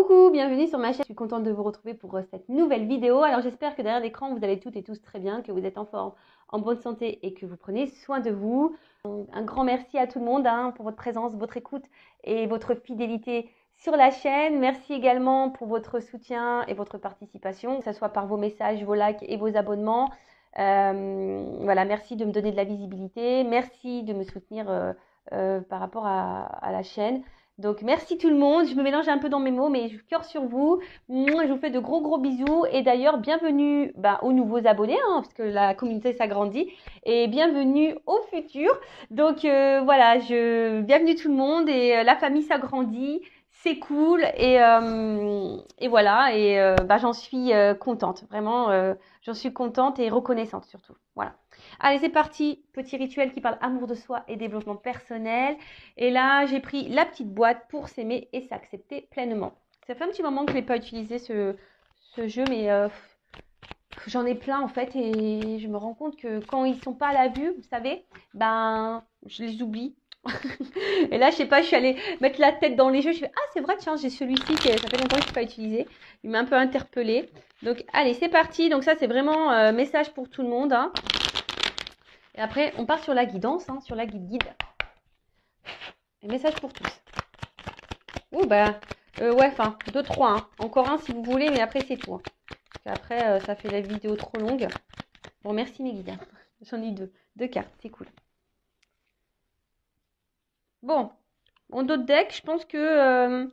Coucou, bienvenue sur ma chaîne. Je suis contente de vous retrouver pour cette nouvelle vidéo. Alors j'espère que derrière l'écran, vous allez toutes et tous très bien, que vous êtes en forme, en bonne santé et que vous prenez soin de vous. Un grand merci à tout le monde pour votre présence, votre écoute et votre fidélité sur la chaîne. Merci également pour votre soutien et votre participation, que ce soit par vos messages, vos likes et vos abonnements. Voilà, merci de me donner de la visibilité. Merci de me soutenir par rapport à la chaîne. Donc, merci tout le monde. Je me mélange un peu dans mes mots, mais je cœur sur vous. Moi, je vous fais de gros bisous. Et d'ailleurs, bienvenue aux nouveaux abonnés, parce que la communauté s'agrandit. Et bienvenue au futur. Donc, voilà, bienvenue tout le monde. Et la famille s'agrandit. C'est cool. Et voilà. Et j'en suis contente. Vraiment, j'en suis contente et reconnaissante surtout. Voilà. Allez, c'est parti. Petit rituel qui parle amour de soi et développement personnel. Et là, j'ai pris la petite boîte pour s'aimer et s'accepter pleinement. Ça fait un petit moment que je n'ai pas utilisé ce jeu, mais j'en ai plein en fait. Et je me rends compte que quand ils ne sont pas à la vue, vous savez, je les oublie. Et là, je sais pas, je suis allée mettre la tête dans les jeux. Je fais, ah, c'est vrai, tiens, j'ai celui-ci que ça fait longtemps que je n'ai pas utilisé. Il m'a un peu interpellée. Donc, allez, c'est parti. Donc, ça, c'est vraiment message pour tout le monde. Et après, on part sur la guidance, sur la guide. Un message pour tous. Ouh, ouais, 2, 3. Encore un si vous voulez, mais après, c'est tout. Après, ça fait la vidéo trop longue. Bon, merci mes guides. J'en ai deux cartes, c'est cool. Bon, en d'autres decks, je pense que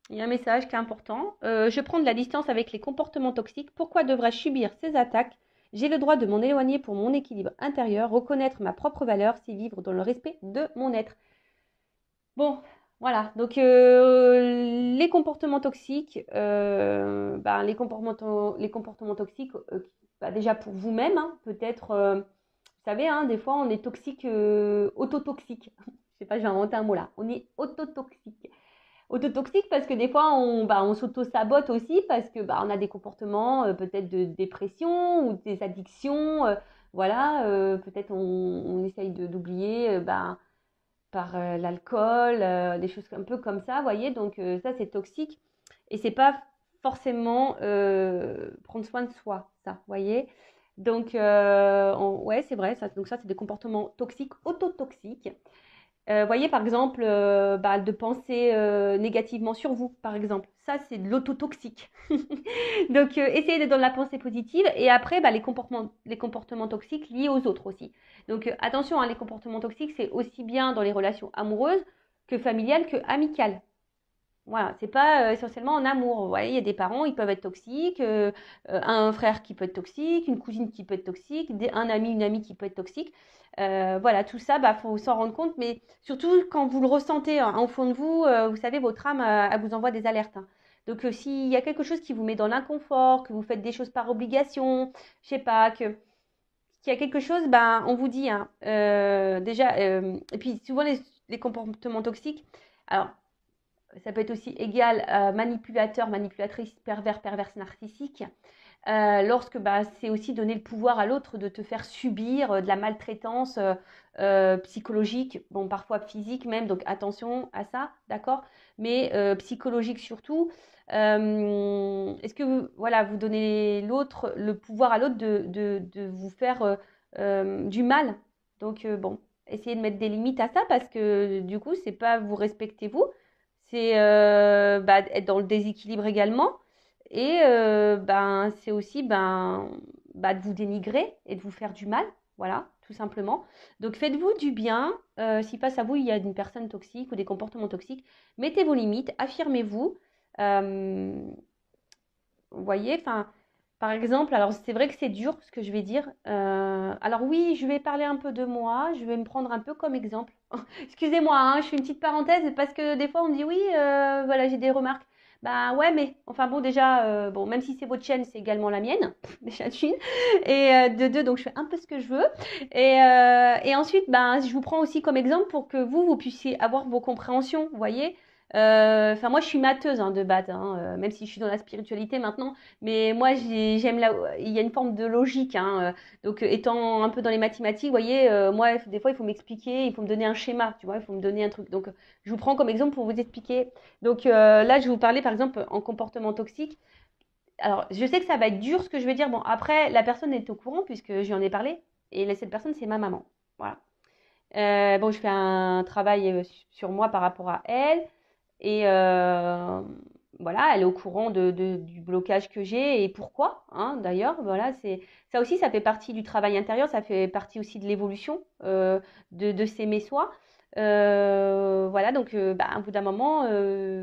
il y a un message qui est important. Je prends de la distance avec les comportements toxiques. Pourquoi devrais-je subir ces attaques? J'ai le droit de m'en éloigner pour mon équilibre intérieur, reconnaître ma propre valeur, c'est vivre dans le respect de mon être. Bon, voilà. Donc, les comportements toxiques, les comportements toxiques, déjà pour vous-même, peut-être, vous savez, des fois, on est toxique, autotoxique. Je sais pas, je vais inventer un mot là. On est autotoxique. Autotoxique parce que des fois, on s'auto-sabote aussi parce que on a des comportements peut-être de dépression ou des addictions. Voilà, peut-être on essaye d'oublier par l'alcool, des choses un peu comme ça, vous voyez. Donc ça, c'est toxique. Et c'est pas forcément prendre soin de soi, ça, vous voyez. Donc, ouais, c'est vrai. Donc ça, c'est des comportements toxiques, autotoxiques. Voyez par exemple de penser négativement sur vous, par exemple. Ça, c'est de l'autotoxique. Donc, essayez d'être dans la pensée positive. Et après, les comportements toxiques liés aux autres aussi. Donc, attention, les comportements toxiques, c'est aussi bien dans les relations amoureuses que familiales que amicales. Voilà, c'est pas essentiellement en amour. Vous voyez, il y a des parents, ils peuvent être toxiques, un frère qui peut être toxique, une cousine qui peut être toxique, un ami, une amie qui peut être toxique. Voilà, tout ça, faut s'en rendre compte, mais surtout quand vous le ressentez au fond de vous, vous savez, votre âme, elle vous envoie des alertes. Donc, s'il y a quelque chose qui vous met dans l'inconfort, que vous faites des choses par obligation, je sais pas, qu'il y a quelque chose, on vous dit, déjà, et puis souvent les comportements toxiques, alors, ça peut être aussi égal manipulateur, manipulatrice, pervers, perverse, narcissique. Lorsque c'est aussi donner le pouvoir à l'autre de te faire subir de la maltraitance psychologique, bon parfois physique même, donc attention à ça, d'accord, mais psychologique surtout. Est-ce que vous donnez le pouvoir à l'autre de vous faire du mal? Donc essayez de mettre des limites à ça parce que du coup, c'est pas vous respectez vous, c'est être dans le déséquilibre également. Et c'est aussi de vous dénigrer et de vous faire du mal, voilà, tout simplement. Donc faites-vous du bien. Si face à vous, il y a une personne toxique ou des comportements toxiques, mettez vos limites, affirmez-vous. Vous voyez, par exemple, alors c'est vrai que c'est dur ce que je vais dire. Alors oui, je vais parler un peu de moi, je vais me prendre un peu comme exemple. Excusez-moi, je fais une petite parenthèse parce que des fois on me dit oui, voilà, j'ai des remarques. Ouais, mais enfin bon, déjà, même si c'est votre chaîne, c'est également la mienne, déjà d'une. Et de deux, donc je fais un peu ce que je veux. Et ensuite, je vous prends aussi comme exemple pour que vous puissiez avoir vos compréhensions, vous voyez. Enfin, moi, je suis matheuse hein, de base, hein, même si je suis dans la spiritualité maintenant. Mais moi, j'aime il y a une forme de logique. Hein, donc, étant un peu dans les mathématiques, vous voyez, moi, des fois, il faut m'expliquer, il faut me donner un schéma, tu vois, il faut me donner un truc. Donc, je vous prends comme exemple pour vous expliquer. Donc, là, je vais vous parler, par exemple, en comportement toxique. Alors, je sais que ça va être dur ce que je vais dire. Bon, après, la personne est au courant puisque je lui en ai parlé. Et cette personne, c'est ma maman. Voilà. Bon, je fais un travail sur moi par rapport à elle. Et voilà, elle est au courant du blocage que j'ai et pourquoi, hein, d'ailleurs. Voilà, ça aussi, ça fait partie du travail intérieur, ça fait partie aussi de l'évolution de s'aimer soi. Voilà, donc bah, à bout d'un moment,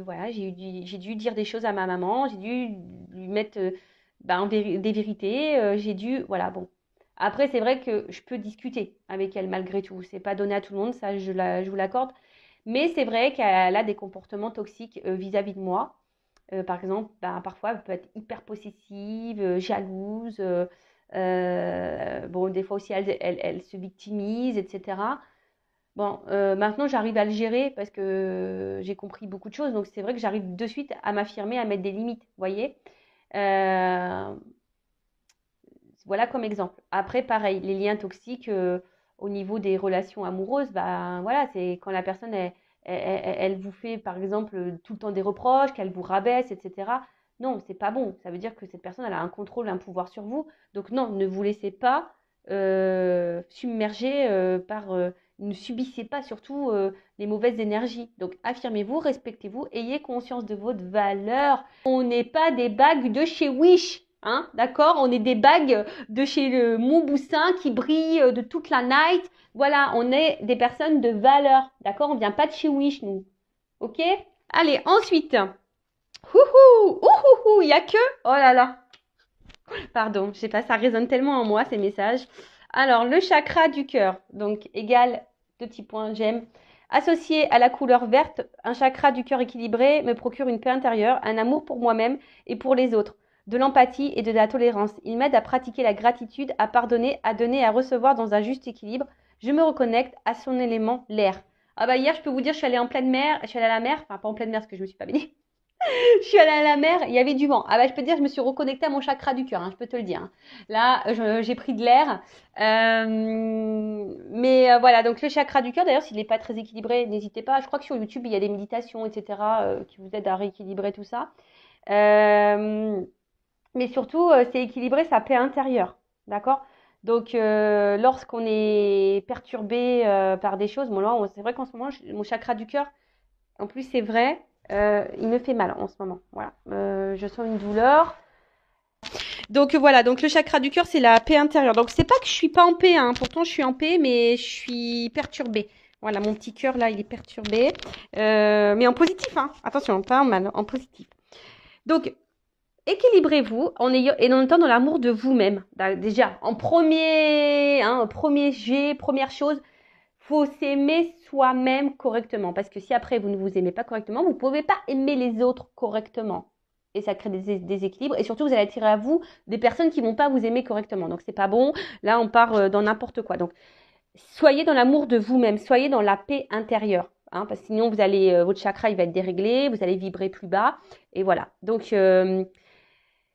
voilà, j'ai dû dire des choses à ma maman, j'ai dû lui mettre bah, des vérités, j'ai dû, voilà, bon. Après, c'est vrai que je peux discuter avec elle malgré tout. C'est pas donné à tout le monde, ça je vous l'accorde. Mais c'est vrai qu'elle a des comportements toxiques vis-à-vis de moi. Par exemple, ben, parfois, elle peut être hyper possessive, jalouse. Bon, des fois aussi, elle se victimise, etc. Bon, maintenant, j'arrive à le gérer parce que j'ai compris beaucoup de choses. Donc, c'est vrai que j'arrive de suite à m'affirmer, à mettre des limites, vous voyez. Euh, voilà comme exemple. Après, pareil, les liens toxiques au niveau des relations amoureuses, bah voilà, c'est quand la personne elle vous fait par exemple tout le temps des reproches, qu'elle vous rabaisse, etc. Non, c'est pas bon. Ça veut dire que cette personne elle a un contrôle, un pouvoir sur vous. Donc non, ne vous laissez pas submerger ne subissez pas surtout les mauvaises énergies. Donc affirmez-vous, respectez-vous, ayez conscience de votre valeur. On n'est pas des bagues de chez Wish. Hein, d'accord? On est des bagues de chez le Montboussin qui brillent de toute la night. Voilà, on est des personnes de valeur. D'accord? On vient pas de chez Wish, nous. Ok? Allez, ensuite. Ouhou, ouhou, il y a que. Oh là là. Pardon, je sais pas, ça résonne tellement en moi ces messages. Alors, le chakra du cœur. Donc, égal, 2 petits points, j'aime. Associé à la couleur verte, un chakra du cœur équilibré me procure une paix intérieure, un amour pour moi-même et pour les autres, de l'empathie et de la tolérance. Il m'aide à pratiquer la gratitude, à pardonner, à donner et à recevoir dans un juste équilibre. Je me reconnecte à son élément, l'air. Ah bah hier, je peux vous dire, je suis allée en pleine mer, je suis allée à la mer, enfin pas en pleine mer parce que je me suis pas baignée. Je suis allée à la mer, il y avait du vent. Ah bah je peux te dire, je me suis reconnectée à mon chakra du cœur, hein, je peux te le dire. Hein. Là, j'ai pris de l'air. Mais voilà, donc le chakra du cœur, d'ailleurs, s'il n'est pas très équilibré, n'hésitez pas. Je crois que sur YouTube, il y a des méditations, etc., qui vous aident à rééquilibrer tout ça. Euh, mais surtout, c'est équilibrer sa paix intérieure. D'accord? Donc, lorsqu'on est perturbé par des choses, bon, là, c'est vrai qu'en ce moment, mon chakra du cœur, en plus, c'est vrai, il me fait mal en ce moment. Voilà. Je sens une douleur. Donc voilà, donc le chakra du cœur, c'est la paix intérieure. Donc c'est pas que je suis pas en paix, hein. Pourtant je suis en paix, mais je suis perturbée. Voilà, mon petit cœur là, il est perturbé. Mais en positif, hein. Attention, pas en mal, en positif. Donc, équilibrez-vous et en même temps dans l'amour de vous-même. Déjà, premier jet, première chose, faut s'aimer soi-même correctement. Parce que si après vous ne vous aimez pas correctement, vous ne pouvez pas aimer les autres correctement. Et ça crée des déséquilibres. Et surtout, vous allez attirer à vous des personnes qui ne vont pas vous aimer correctement. Donc, c'est pas bon. Là, on part dans n'importe quoi. Donc, soyez dans l'amour de vous-même. Soyez dans la paix intérieure. Hein, parce que sinon, votre chakra, il va être déréglé. Vous allez vibrer plus bas. Et voilà. Donc,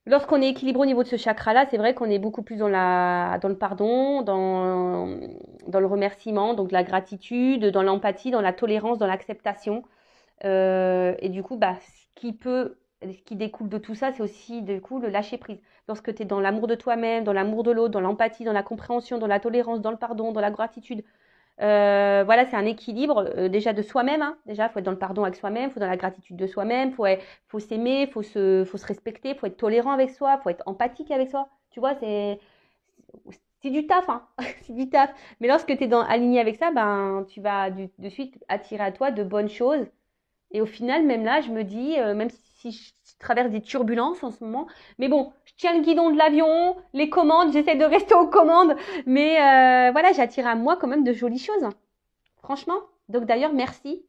lorsqu'on est équilibré au niveau de ce chakra-là, c'est vrai qu'on est beaucoup plus dans le pardon, dans le remerciement, donc la gratitude, dans l'empathie, dans la tolérance, dans l'acceptation. Et du coup, bah, ce qui découle de tout ça, c'est aussi du coup le lâcher prise. Lorsque tu es dans l'amour de toi-même, dans l'amour de l'autre, dans l'empathie, dans la compréhension, dans la tolérance, dans le pardon, dans la gratitude, voilà, c'est un équilibre déjà de soi-même. Hein. Déjà, il faut être dans le pardon avec soi-même, il faut dans la gratitude de soi-même, faut s'aimer, faut se respecter, il faut être tolérant avec soi, il faut être empathique avec soi. Tu vois, c'est du taf, hein. C'est du taf. Mais lorsque tu es aligné avec ça, ben, tu vas de suite attirer à toi de bonnes choses. Et au final, même là, je me dis, même si je traverse des turbulences en ce moment, mais bon, je tiens le guidon de l'avion, les commandes, j'essaie de rester aux commandes, mais voilà, j'attire à moi quand même de jolies choses, hein. Franchement. Donc d'ailleurs, merci.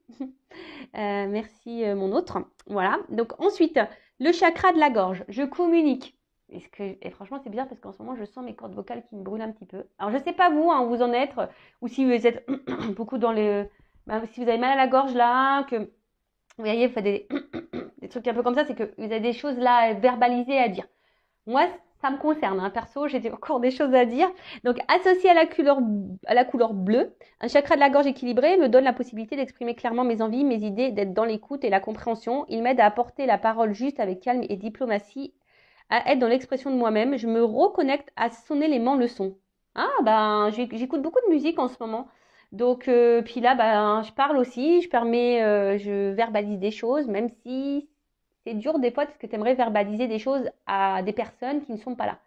Merci mon autre. Voilà. Donc ensuite, le chakra de la gorge. Je communique. Et franchement, c'est bizarre parce qu'en ce moment, je sens mes cordes vocales qui me brûlent un petit peu. Alors, je sais pas vous, hein, où vous en êtes, ou si vous êtes beaucoup dans les... Ben, si vous avez mal à la gorge là, que Vous voyez, vous faites des trucs un peu comme ça, c'est que vous avez des choses là verbalisées à dire. Moi, ça me concerne, hein. Perso, j'ai encore des choses à dire. Donc, associé à la couleur bleue, un chakra de la gorge équilibré me donne la possibilité d'exprimer clairement mes envies, mes idées, d'être dans l'écoute et la compréhension. Il m'aide à apporter la parole juste avec calme et diplomatie, à être dans l'expression de moi-même. Je me reconnecte à son élément leçon. Ah, ben, j'écoute beaucoup de musique en ce moment. Donc, puis là, ben, je parle aussi, je verbalise des choses, même si c'est dur des fois parce que tu aimerais verbaliser des choses à des personnes qui ne sont pas là.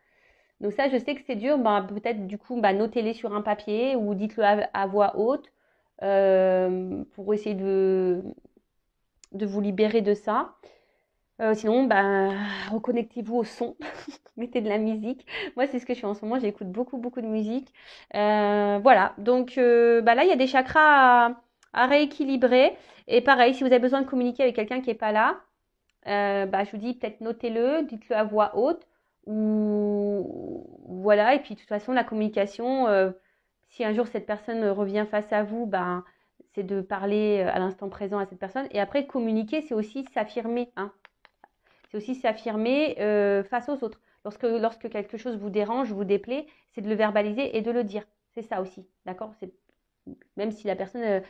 Donc ça, je sais que c'est dur. Ben, peut-être du coup, ben, notez-les sur un papier ou dites-le à voix haute pour essayer de vous libérer de ça. Sinon, ben, reconnectez-vous au son, mettez de la musique. Moi, c'est ce que je fais en ce moment. J'écoute beaucoup, beaucoup de musique. Voilà. Donc, ben là, il y a des chakras à rééquilibrer. Et pareil, si vous avez besoin de communiquer avec quelqu'un qui n'est pas là, bah, je vous dis peut-être notez-le, dites-le à voix haute ou voilà. Et puis de toute façon, la communication, si un jour cette personne revient face à vous, ben, c'est de parler à l'instant présent à cette personne. Et après, communiquer, c'est aussi s'affirmer, hein. C'est aussi s'affirmer face aux autres. Lorsque quelque chose vous dérange, vous déplaît, c'est de le verbaliser et de le dire. C'est ça aussi, d'accord? Même si la personne,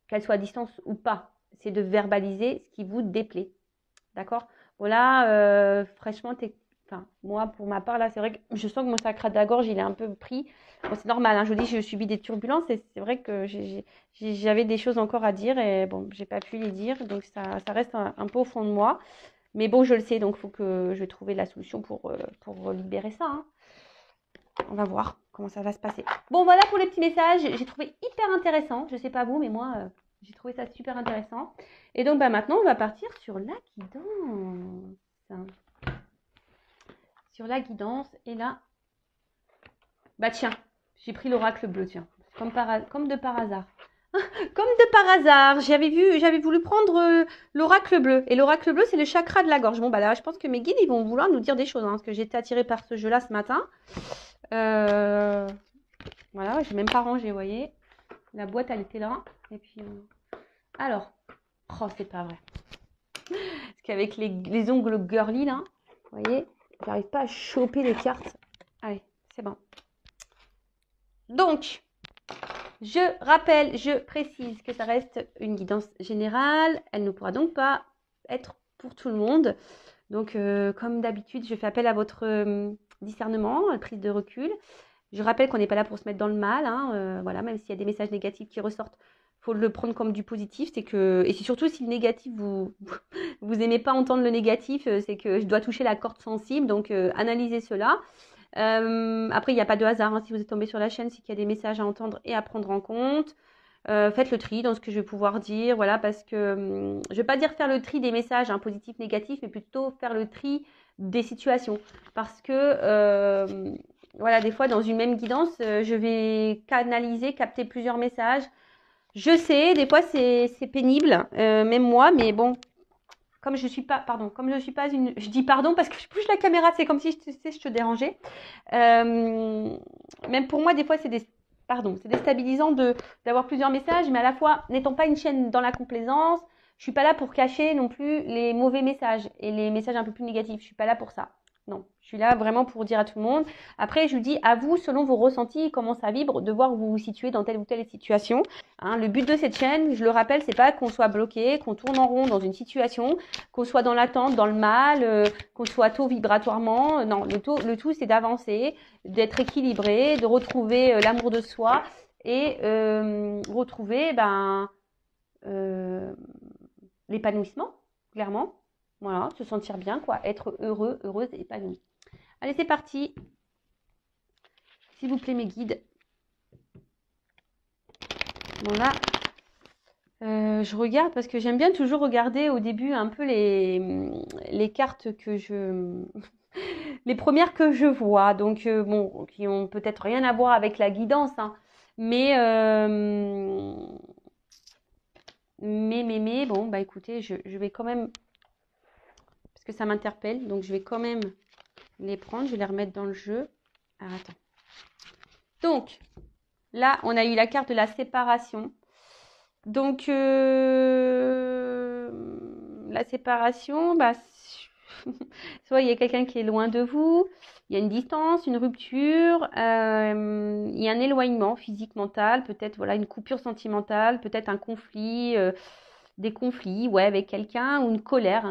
qu'elle soit à distance ou pas, c'est de verbaliser ce qui vous déplaît. D'accord? Voilà, fraîchement, enfin, moi, pour ma part, là, c'est vrai que je sens que mon chakra de la gorge, il est un peu pris. Bon, c'est normal, hein, je vous dis, je subis des turbulences et c'est vrai que j'avais des choses encore à dire et bon, j'ai pas pu les dire, donc ça reste un peu au fond de moi. Mais bon, je le sais, donc il faut que je vais trouver la solution pour libérer ça, hein. On va voir comment ça va se passer. Bon, voilà pour les petits messages. J'ai trouvé hyper intéressant. Je sais pas vous, mais moi, j'ai trouvé ça super intéressant. Et donc, bah, maintenant, on va partir sur la guidance. Sur la guidance. Et là, bah tiens, j'ai pris l'oracle bleu, tiens. Comme de par hasard. Comme de par hasard, j'avais voulu prendre l'oracle bleu. Et l'oracle bleu, c'est le chakra de la gorge. Bon, bah là, je pense que mes guides, ils vont vouloir nous dire des choses, hein, parce que j'ai été attirée par ce jeu-là ce matin. Voilà, j'ai même pas rangé, vous voyez. La boîte, elle était là. Et puis, alors, oh, c'est pas vrai. Parce qu'avec les ongles girly, là, vous voyez, j'arrive pas à choper les cartes. Allez, c'est bon. Donc, je rappelle, je précise que ça reste une guidance générale. Elle ne pourra donc pas être pour tout le monde. Donc, comme d'habitude, je fais appel à votre discernement, prise de recul. Je rappelle qu'on n'est pas là pour se mettre dans le mal, hein, voilà, même s'il y a des messages négatifs qui ressortent, il faut le prendre comme du positif. Et c'est surtout si le négatif, vous aimez pas entendre le négatif, c'est que je dois toucher la corde sensible, donc analysez cela. Après, il n'y a pas de hasard, hein, si vous êtes tombé sur la chaîne, c'est qu'il y a des messages à entendre et à prendre en compte. Faites le tri dans ce que je vais pouvoir dire, voilà, parce que je ne vais pas dire faire le tri des messages, hein, positifs, négatifs, mais plutôt faire le tri des situations. Parce que voilà, des fois, dans une même guidance, je vais capter plusieurs messages. Je sais, des fois, c'est pénible, même moi, mais bon, comme je suis pas une... Je dis pardon parce que je bouge la caméra, c'est comme si je te dérangeais. Même pour moi, des fois, c'est déstabilisant d'avoir plusieurs messages, mais à la fois, n'étant pas une chaîne dans la complaisance, je suis pas là pour cacher non plus les mauvais messages et les messages un peu plus négatifs. Je suis pas là pour ça. Non, je suis là vraiment pour dire à tout le monde. Après, je vous dis à vous, selon vos ressentis, comment ça vibre, de voir où vous vous situez dans telle ou telle situation. Hein, le but de cette chaîne, je le rappelle, c'est pas qu'on soit bloqué, qu'on tourne en rond dans une situation, qu'on soit dans l'attente, dans le mal, qu'on soit tôt vibratoirement. Non, le tout, c'est d'avancer, d'être équilibré, de retrouver l'amour de soi et retrouver l'épanouissement, clairement. Voilà, se sentir bien, quoi, être heureux, heureuse et épanouie. Allez, c'est parti. S'il vous plaît, mes guides. Voilà. Je regarde parce que j'aime bien toujours regarder au début un peu les cartes les premières que je vois. Donc, bon, qui ont peut-être rien à voir avec la guidance, hein. Mais, bon, bah écoutez, je vais quand même, parce que ça m'interpelle, donc je vais quand même les prendre, je vais les remettre dans le jeu. Alors, attends. Donc, là, on a eu la carte de la séparation. Donc, la séparation, bah, soit il y a quelqu'un qui est loin de vous, il y a une distance, une rupture, il y a un éloignement physique, mental, peut-être voilà une coupure sentimentale, peut-être un conflit, des conflits, ouais, avec quelqu'un, ou hein, une colère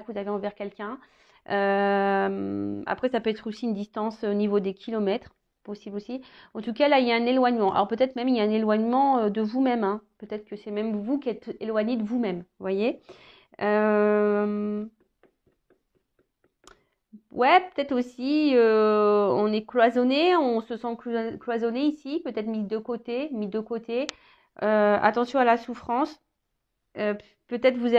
que vous avez envers quelqu'un. Après, ça peut être aussi une distance au niveau des kilomètres, possible aussi. En tout cas, là, il y a un éloignement. Alors peut-être même il y a un éloignement de vous-même, hein. Peut-être que c'est même vous qui êtes éloigné de vous-même, vous voyez. Euh, Ouais, peut-être aussi, on est cloisonné, on se sent cloisonné ici, peut-être mis de côté, mis de côté. Attention à la souffrance. Euh, Peut-être vous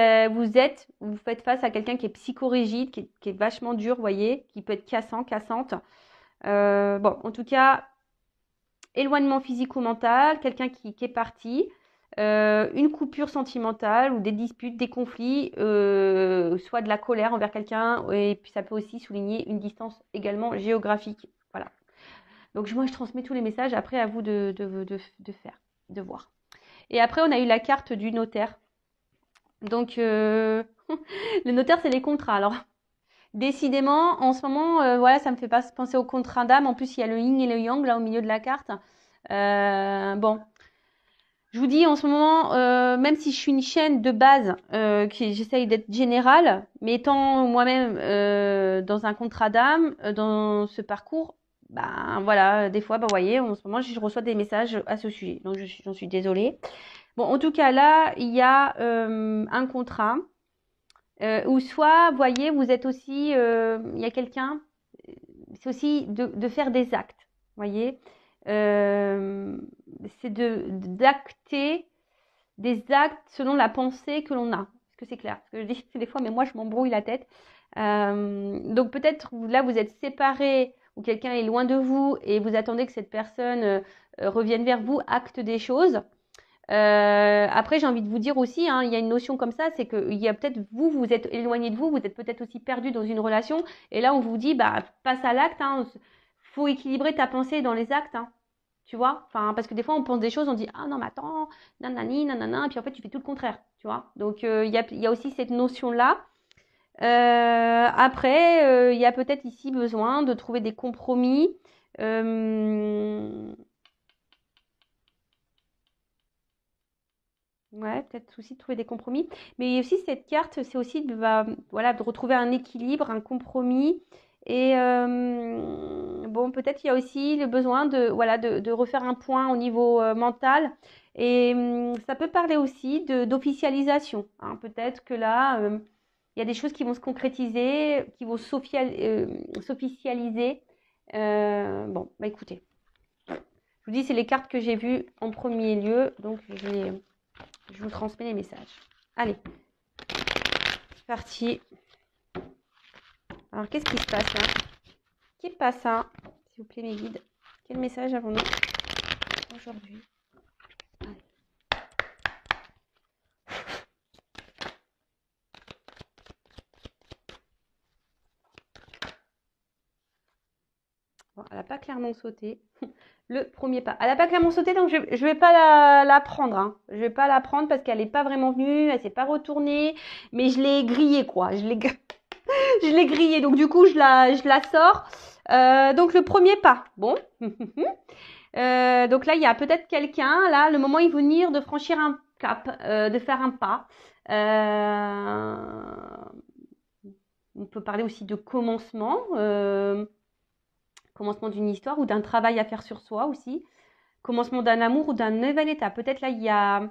faites face à quelqu'un qui est psychorigide, qui est vachement dur, vous voyez, qui peut être cassant, cassante. Bon, en tout cas, éloignement physique ou mental, quelqu'un qui est parti, une coupure sentimentale ou des disputes, des conflits, soit de la colère envers quelqu'un, et puis ça peut aussi souligner une distance également géographique. Voilà. Donc moi je transmets tous les messages, après à vous de faire, de voir. Et après on a eu la carte du notaire. Donc le notaire c'est les contrats. Alors décidément en ce moment, voilà, ça me fait pas penser au contrat d'âme. En plus il y a le yin et le yang là au milieu de la carte. Bon, je vous dis en ce moment, même si je suis une chaîne de base, j'essaye d'être générale, mais étant moi-même dans un contrat d'âme, dans ce parcours, ben voilà, des fois, ben, vous voyez, en ce moment, je reçois des messages à ce sujet, donc j'en suis désolée. Bon, en tout cas, là, il y a un contrat où soit, vous voyez, vous êtes aussi, il y a quelqu'un, c'est aussi de faire des actes, vous voyez. C'est d'acter des actes selon la pensée que l'on a. Est-ce que c'est clair? Parce que je dis des fois, mais moi, je m'embrouille la tête. Donc peut-être là, vous êtes séparés ou quelqu'un est loin de vous et vous attendez que cette personne revienne vers vous, acte des choses. Après, j'ai envie de vous dire aussi, hein, il y a une notion comme ça, c'est qu'il y a peut-être vous êtes éloigné de vous, vous êtes peut-être aussi perdu dans une relation, et là on vous dit, bah passe à l'acte, hein, faut équilibrer ta pensée dans les actes, hein, tu vois, enfin parce que des fois on pense des choses, on dit ah non mais attends, nanani, nanana, et puis en fait tu fais tout le contraire, tu vois. Donc il y a aussi cette notion-là. Après, il y a peut-être ici besoin de trouver des compromis. Ouais, peut-être aussi de trouver des compromis. Mais aussi cette carte, c'est aussi voilà, de retrouver un équilibre, un compromis. Et bon, peut-être il y a aussi le besoin voilà, de refaire un point au niveau mental. Et ça peut parler aussi d'officialisation, hein. Peut-être que là, il y a des choses qui vont se concrétiser, qui vont s'officialiser. Bon, bah écoutez, je vous dis, c'est les cartes que j'ai vues en premier lieu. Donc, je vous transmets les messages. Allez, c'est parti. Alors, qu'est-ce qui se passe là? Qui passe ça? S'il vous plaît, mes guides. Quel message avons-nous aujourd'hui? Bon, elle n'a pas clairement sauté. Le premier pas. Elle n'a pas clairement sauté, donc je ne vais pas la prendre. Hein. Je ne vais pas la prendre parce qu'elle n'est pas vraiment venue, elle ne s'est pas retournée. Mais je l'ai grillée, quoi. Je l'ai grillée, donc du coup, je la sors. Donc, le premier pas. Bon. Donc là, il y a peut-être quelqu'un, là, le moment est venir de franchir un cap, de faire un pas. On peut parler aussi de commencement. Commencement d'une histoire ou d'un travail à faire sur soi aussi, commencement d'un amour ou d'un nouvel état. Peut-être là, il y a,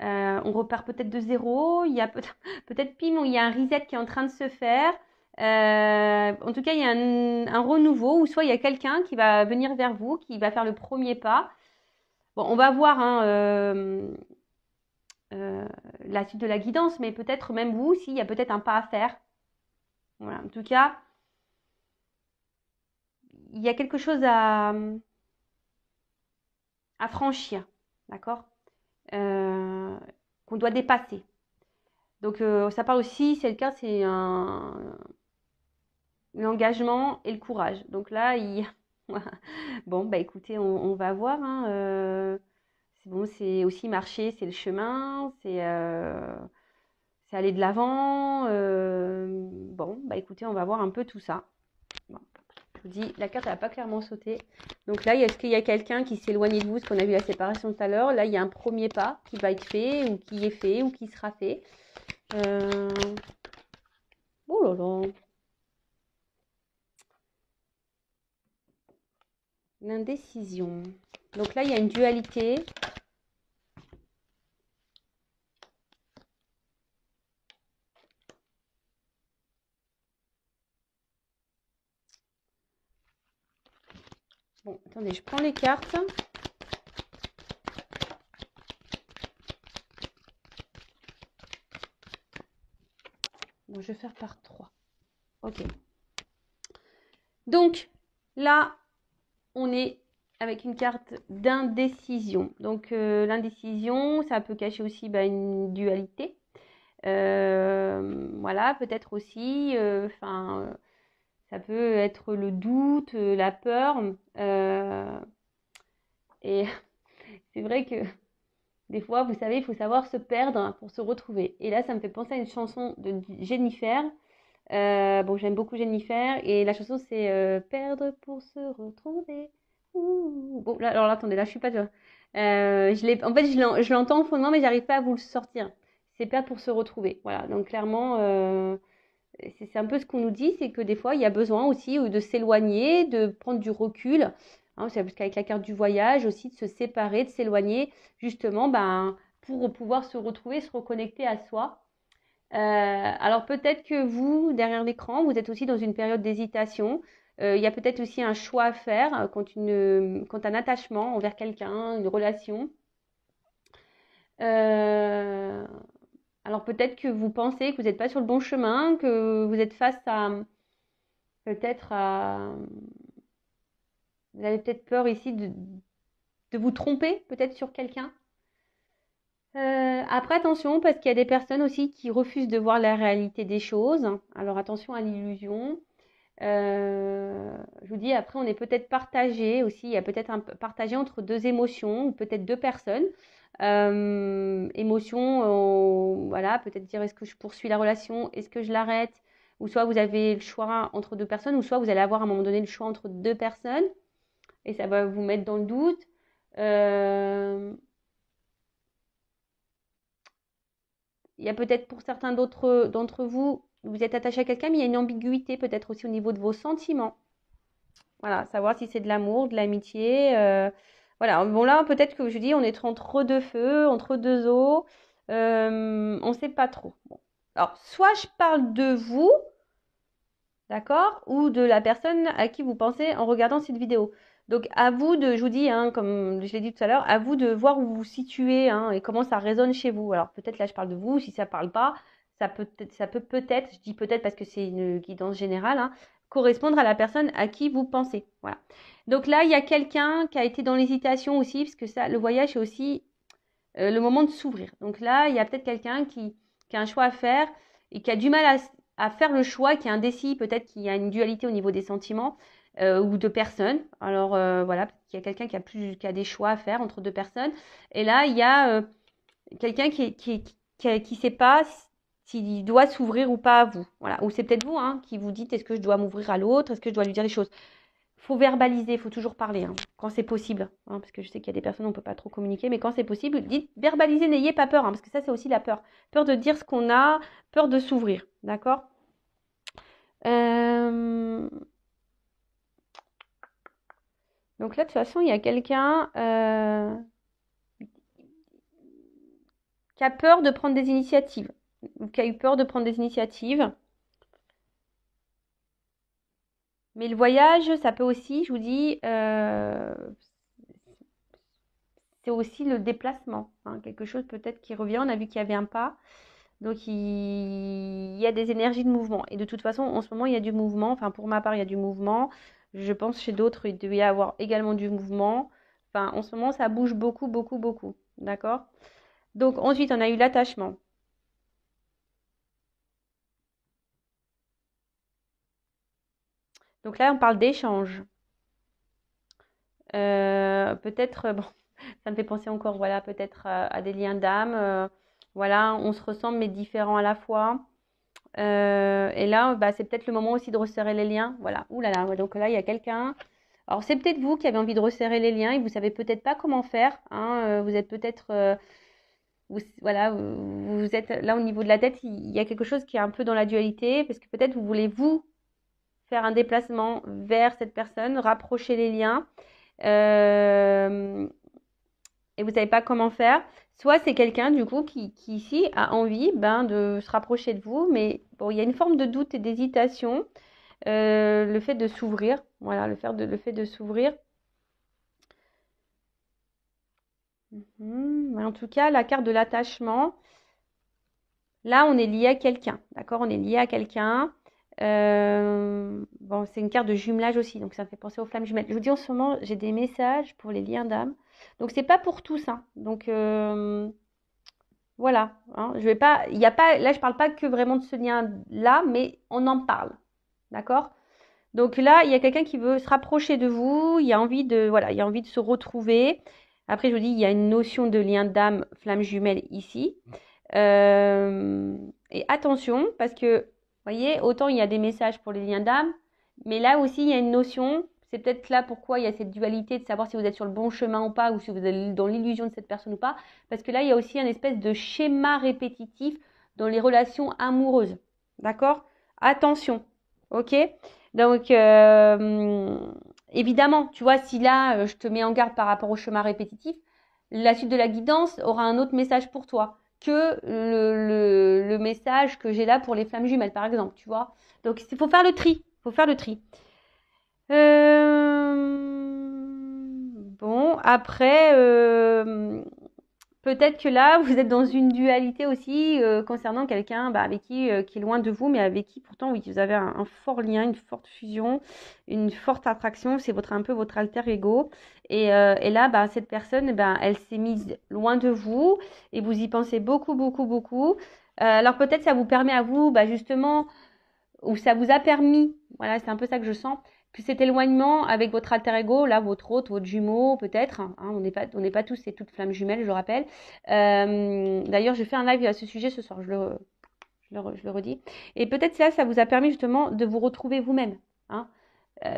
on repart peut-être de zéro, il y a peut-être pim, il y a un reset qui est en train de se faire. En tout cas, il y a un renouveau, ou soit il y a quelqu'un qui va venir vers vous, qui va faire le premier pas. Bon, on va voir hein, la suite de la guidance, mais peut-être même vous, s'il y a peut-être un pas à faire. Voilà, en tout cas, il y a quelque chose à franchir, d'accord, qu'on doit dépasser. Donc ça parle aussi, c'est le cas, c'est l'engagement et le courage. Donc là, bon, bah écoutez, on va voir. Hein, c'est bon, c'est aussi marcher, c'est le chemin, c'est aller de l'avant. Bon, bah écoutez, on va voir un peu tout ça. Bon, je vous dis, la carte, elle n'a pas clairement sauté. Donc là, est-ce qu'il y a quelqu'un qui s'est éloigné de vous, ce qu'on a vu la séparation tout à l'heure. Là, il y a un premier pas qui va être fait, ou qui est fait, ou qui sera fait. Oh là là. L'indécision. Donc là, il y a une dualité. Bon, attendez, je prends les cartes. Bon, je vais faire par 3. Ok. Donc, là, on est avec une carte d'indécision. Donc, l'indécision, ça peut cacher aussi une dualité. Voilà, peut-être aussi, ça peut être le doute, la peur. Et c'est vrai que des fois, vous savez, il faut savoir se perdre pour se retrouver. Et là, ça me fait penser à une chanson de Jennifer. Bon, j'aime beaucoup Jennifer. Et la chanson, c'est Perdre pour se retrouver. Ouh. Bon, là, alors là, attendez, là, je suis pas sûre. En fait, je l'entends au fondement, mais j'arrive pas à vous le sortir. C'est perdre pour se retrouver. Voilà, donc clairement, c'est un peu ce qu'on nous dit, c'est que des fois, il y a besoin aussi de s'éloigner, de prendre du recul. Hein, parce qu'avec la carte du voyage aussi, de se séparer, de s'éloigner, justement, pour pouvoir se retrouver, se reconnecter à soi. Alors peut-être que vous, derrière l'écran, vous êtes aussi dans une période d'hésitation. Il y a peut-être aussi un choix à faire quand un attachement envers quelqu'un, une relation. Euh, alors peut-être que vous pensez que vous n'êtes pas sur le bon chemin, que vous êtes face à peut-être à... Vous avez peut-être peur ici de vous tromper peut-être sur quelqu'un. Après, attention, parce qu'il y a des personnes aussi qui refusent de voir la réalité des choses. Alors attention à l'illusion. Je vous dis, après, on est peut-être partagé aussi. Il y a peut-être un partagé entre deux émotions, ou peut-être deux personnes. Émotion, voilà, peut-être dire est-ce que je poursuis la relation, est-ce que je l'arrête, ou soit vous avez le choix entre deux personnes, ou soit vous allez avoir à un moment donné le choix entre deux personnes, et ça va vous mettre dans le doute. Il y a peut-être pour certains d'entre vous, vous êtes attaché à quelqu'un, mais il y a une ambiguïté peut-être aussi au niveau de vos sentiments. Voilà, savoir si c'est de l'amour, de l'amitié. Voilà, bon là, peut-être que je dis, on est entre deux feux, entre deux eaux. On ne sait pas trop. Bon. Alors, soit je parle de vous, d'accord, ou de la personne à qui vous pensez en regardant cette vidéo. Donc, à vous de, je vous dis, hein, comme je l'ai dit tout à l'heure, à vous de voir où vous vous situez hein, et comment ça résonne chez vous. Alors, peut-être là, je parle de vous, si ça ne parle pas, ça peut peut-être, je dis peut-être parce que c'est une guidance générale, hein, correspondre à la personne à qui vous pensez. Voilà. Donc là, il y a quelqu'un qui a été dans l'hésitation aussi, parce que ça, le voyage, c'est aussi le moment de s'ouvrir. Donc là, il y a peut-être quelqu'un qui a un choix à faire et qui a du mal à faire le choix, qui est indécis, peut-être qu'il y a une dualité au niveau des sentiments ou de personnes. Alors voilà, peut-être qu'il y a quelqu'un qui a des choix à faire entre deux personnes. Et là, il y a quelqu'un qui sait pas s'il doit s'ouvrir ou pas à vous. Voilà. Ou c'est peut-être vous hein, qui vous dites est-ce que je dois m'ouvrir à l'autre, est-ce que je dois lui dire les choses. Faut verbaliser, il faut toujours parler, hein, quand c'est possible. Hein, parce que je sais qu'il y a des personnes, on ne peut pas trop communiquer, mais quand c'est possible, dites, verbalisez, n'ayez pas peur, hein, parce que ça, c'est aussi la peur. Peur de dire ce qu'on a, peur de s'ouvrir, d'accord euh... Donc là, de toute façon, il y a quelqu'un qui a peur de prendre des initiatives, ou qui a eu peur de prendre des initiatives. Mais le voyage, ça peut aussi, je vous dis, c'est aussi le déplacement. Hein, quelque chose peut-être qui revient. On a vu qu'il y avait un pas. Donc, il y a des énergies de mouvement. Et de toute façon, en ce moment, il y a du mouvement. Enfin, pour ma part, il y a du mouvement. Je pense chez d'autres, il devait y avoir également du mouvement. Enfin, en ce moment, ça bouge beaucoup, beaucoup, beaucoup. D'accord? Donc, ensuite, on a eu l'attachement. Donc là, on parle d'échange. Peut-être, bon, ça me fait penser encore, voilà, peut-être à des liens d'âme. Voilà, on se ressemble mais différents à la fois. Et là, bah, c'est peut-être le moment aussi de resserrer les liens. Voilà. Ouh là là, ouais, donc là, il y a quelqu'un. Alors, c'est peut-être vous qui avez envie de resserrer les liens et vous savez peut-être pas comment faire, hein. Vous êtes peut-être, voilà, vous êtes là au niveau de la tête, il y a quelque chose qui est un peu dans la dualité parce que peut-être vous voulez vous faire un déplacement vers cette personne, rapprocher les liens. Euh, et vous savez pas comment faire. Soit c'est quelqu'un du coup qui ici a envie ben, de se rapprocher de vous, mais bon, il y a une forme de doute et d'hésitation. Le fait de s'ouvrir, voilà, le fait de s'ouvrir. Mais en tout cas, la carte de l'attachement, là, on est lié à quelqu'un, d'accord? On est lié à quelqu'un. Bon, c'est une carte de jumelage aussi, donc ça me fait penser aux flammes jumelles. Je vous dis en ce moment, j'ai des messages pour les liens d'âme. Donc c'est pas pour tous, hein. Donc voilà, hein, je vais pas, il y a pas, là je parle pas que vraiment de ce lien-là, mais on en parle, d'accord? Donc là, il y a quelqu'un qui veut se rapprocher de vous, il y a envie de, voilà, il y a envie de se retrouver. Après, je vous dis, il y a une notion de lien d'âme, flamme jumelle ici. Et attention, parce que, vous voyez, autant il y a des messages pour les liens d'âme, mais là aussi, il y a une notion, c'est peut-être là pourquoi il y a cette dualité de savoir si vous êtes sur le bon chemin ou pas, ou si vous êtes dans l'illusion de cette personne ou pas, parce que là, il y a aussi un espèce de schéma répétitif dans les relations amoureuses. D'accord? Attention, ok? Donc, évidemment, tu vois, si là, je te mets en garde par rapport au schéma répétitif, la suite de la guidance aura un autre message pour toi que le message que j'ai là pour les flammes jumelles, par exemple, tu vois. Donc, il faut faire le tri. Il faut faire le tri. Bon, après, peut-être que là, vous êtes dans une dualité aussi concernant quelqu'un bah, avec qui est loin de vous, mais avec qui pourtant, oui, vous avez un fort lien, une forte fusion, une forte attraction. C'est un peu votre alter ego. Et là, bah, cette personne, bah, elle s'est mise loin de vous et vous y pensez beaucoup, beaucoup, beaucoup. Alors peut-être ça vous permet à vous, bah, justement, ou ça vous a permis, voilà, c'est un peu ça que je sens, que cet éloignement avec votre alter ego, là, votre hôte, votre jumeau, peut-être, hein, on n'est pas tous et toutes flammes jumelles, je le rappelle. D'ailleurs, je fais un live à ce sujet ce soir, je le redis. Et peut-être ça vous a permis justement de vous retrouver vous-même, hein.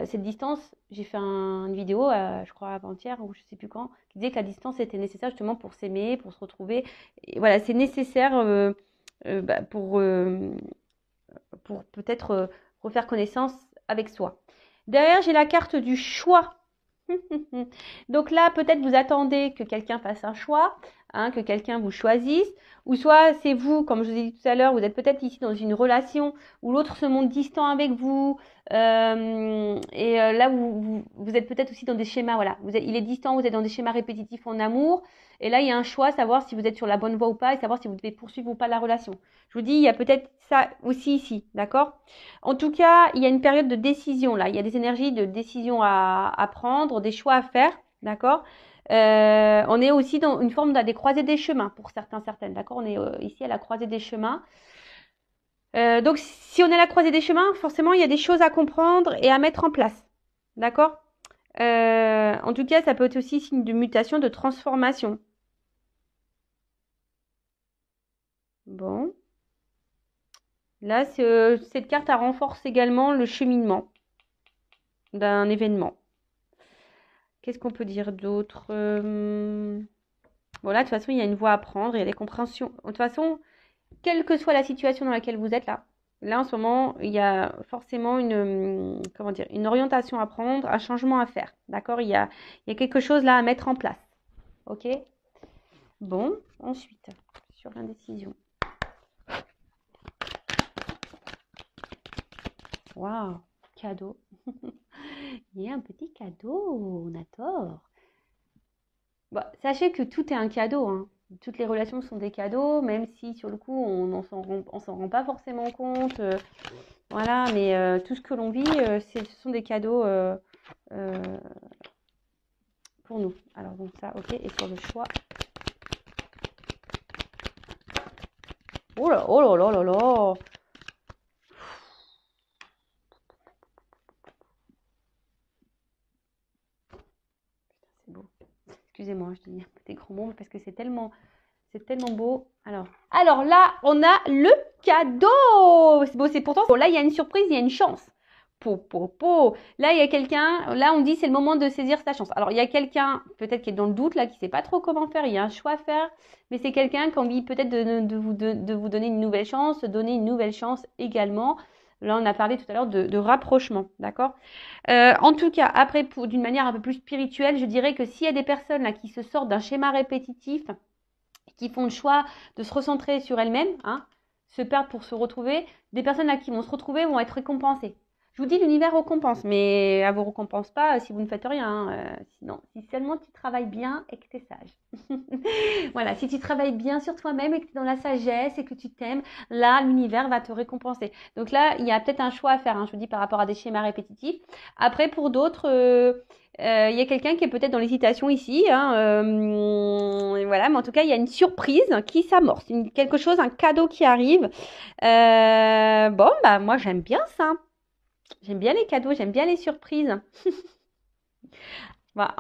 Cette distance, j'ai fait une vidéo, je crois avant-hier ou je sais plus quand, qui disait que la distance était nécessaire justement pour s'aimer, pour se retrouver. Et voilà, c'est nécessaire bah, pour peut-être refaire connaissance avec soi. Derrière, j'ai la carte du choix. Donc là, peut-être vous attendez que quelqu'un fasse un choix, hein, que quelqu'un vous choisisse, ou soit c'est vous, comme je vous ai dit tout à l'heure, vous êtes peut-être ici dans une relation où l'autre se montre distant avec vous, là vous êtes peut-être aussi dans des schémas, voilà, il est distant, vous êtes dans des schémas répétitifs en amour, et là il y a un choix, savoir si vous êtes sur la bonne voie ou pas, et savoir si vous devez poursuivre ou pas la relation. Je vous dis, il y a peut-être ça aussi ici, d'accord? En tout cas, il y a une période de décision là. Il y a des énergies de décision à prendre, des choix à faire, d'accord? On est aussi dans une forme des croisées des chemins pour certains, certaines, d'accord? On est ici à la croisée des chemins. Donc, si on est à la croisée des chemins, forcément, il y a des choses à comprendre et à mettre en place, d'accord? En tout cas, ça peut être aussi signe de mutation, de transformation. Bon. Là, cette carte, elle renforce également le cheminement d'un événement. Qu'est-ce qu'on peut dire d'autre? Voilà, de toute façon, il y a une voie à prendre, il y a des compréhensions. De toute façon, quelle que soit la situation dans laquelle vous êtes là en ce moment, il y a forcément comment dire, une orientation à prendre, un changement à faire. D'accord? Il y a quelque chose là à mettre en place. Ok? Bon, ensuite, sur l'indécision. Waouh, cadeau. Il y a un petit cadeau, on a tort. Bah, sachez que tout est un cadeau, hein. Toutes les relations sont des cadeaux, même si sur le coup on s'en rend pas forcément compte. Voilà, mais tout ce que l'on vit, ce sont des cadeaux euh, pour nous. Alors donc ça, ok, et sur le choix. Oh là, oh là là là là. C'est beau. Excusez-moi, je dis des grands mots parce que c'est tellement C'est tellement beau. Alors là, on a le cadeau. C'est beau, c'est pourtant. Bon, là, il y a une surprise, il y a une chance. Là, il y a quelqu'un. Là, on dit c'est le moment de saisir sa chance. Alors, il y a quelqu'un, peut-être qui est dans le doute, là, qui ne sait pas trop comment faire. Il y a un choix à faire. Mais c'est quelqu'un qui a envie peut-être de vous donner une nouvelle chance, donner une nouvelle chance également. Là, on a parlé tout à l'heure de rapprochement, d'accord? En tout cas, après, d'une manière un peu plus spirituelle, je dirais que s'il y a des personnes là qui se sortent d'un schéma répétitif, qui font le choix de se recentrer sur elles-mêmes, hein, se perdre pour se retrouver, des personnes là qui vont se retrouver vont être récompensées. Je vous dis, l'univers récompense, mais elle ne vous récompense pas si vous ne faites rien. Hein, sinon, si seulement tu travailles bien et que tu es sage. Voilà, si tu travailles bien sur toi-même et que tu es dans la sagesse et que tu t'aimes, là, l'univers va te récompenser. Donc là, il y a peut-être un choix à faire, hein, je vous dis, par rapport à des schémas répétitifs. Après, pour d'autres, il y a quelqu'un qui est peut-être dans l'hésitation ici. Hein, voilà, mais en tout cas, il y a une surprise qui s'amorce. Quelque chose, un cadeau qui arrive. Bon, bah moi, j'aime bien ça. J'aime bien les cadeaux, j'aime bien les surprises. Voilà,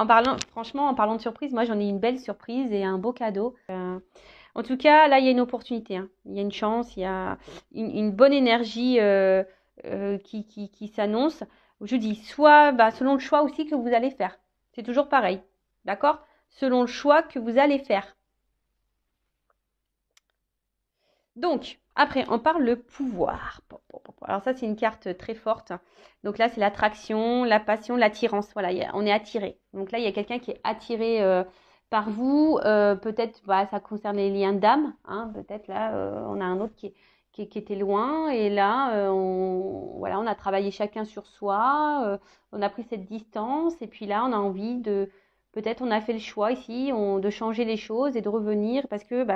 franchement, en parlant de surprise, moi j'en ai une belle surprise et un beau cadeau. En tout cas, là, il y a une opportunité. Hein. Il y a une chance, il y a une bonne énergie qui s'annonce. Je dis, soit selon le choix aussi que vous allez faire. C'est toujours pareil. D'accord? Selon le choix que vous allez faire. Donc, après, on parle le pouvoir. Alors ça, c'est une carte très forte. Donc là, c'est l'attraction, la passion, l'attirance. Voilà, on est attiré. Donc là, il y a quelqu'un qui est attiré par vous. Peut-être, ça concerne les liens d'âme. Hein, peut-être là, on a un autre qui était loin. Et là, on a travaillé chacun sur soi. On a pris cette distance. Et puis là, on a envie de... Peut-être on a fait le choix ici de changer les choses et de revenir parce que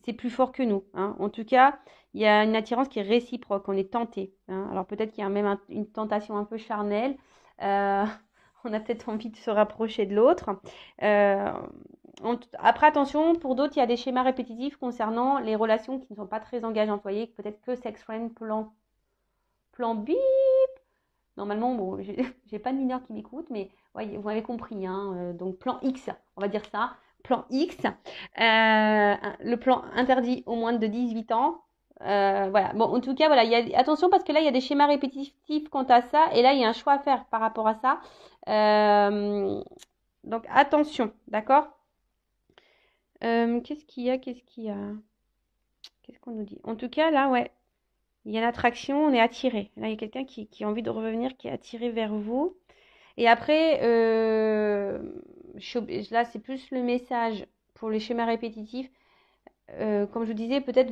c'est plus fort que nous. Hein. En tout cas, il y a une attirance qui est réciproque, on est tenté. Hein. Alors peut-être qu'il y a même une tentation un peu charnelle. On a peut-être envie de se rapprocher de l'autre. Après, attention, pour d'autres, il y a des schémas répétitifs concernant les relations qui ne sont pas très engageantes. Vous voyez, peut-être que sex friend, plan bip. Normalement, bon, j'ai pas de mineurs qui m'écoutent, mais ouais, vous m'avez compris. Hein, donc, plan X, on va dire ça. Plan X. Le plan interdit aux moins de 18 ans. Voilà. Bon, en tout cas, voilà. Attention parce que là, il y a des schémas répétitifs quant à ça. Et là, il y a un choix à faire par rapport à ça. Donc, attention. D'accord? Qu'est-ce qu'il y a? Qu'est-ce qu'on nous dit? En tout cas, là, ouais. Il y a l'attraction, on est attiré. Là, il y a quelqu'un qui a envie de revenir, qui est attiré vers vous. Et après, là, c'est plus le message pour les schémas répétitifs. Comme je vous disais, peut-être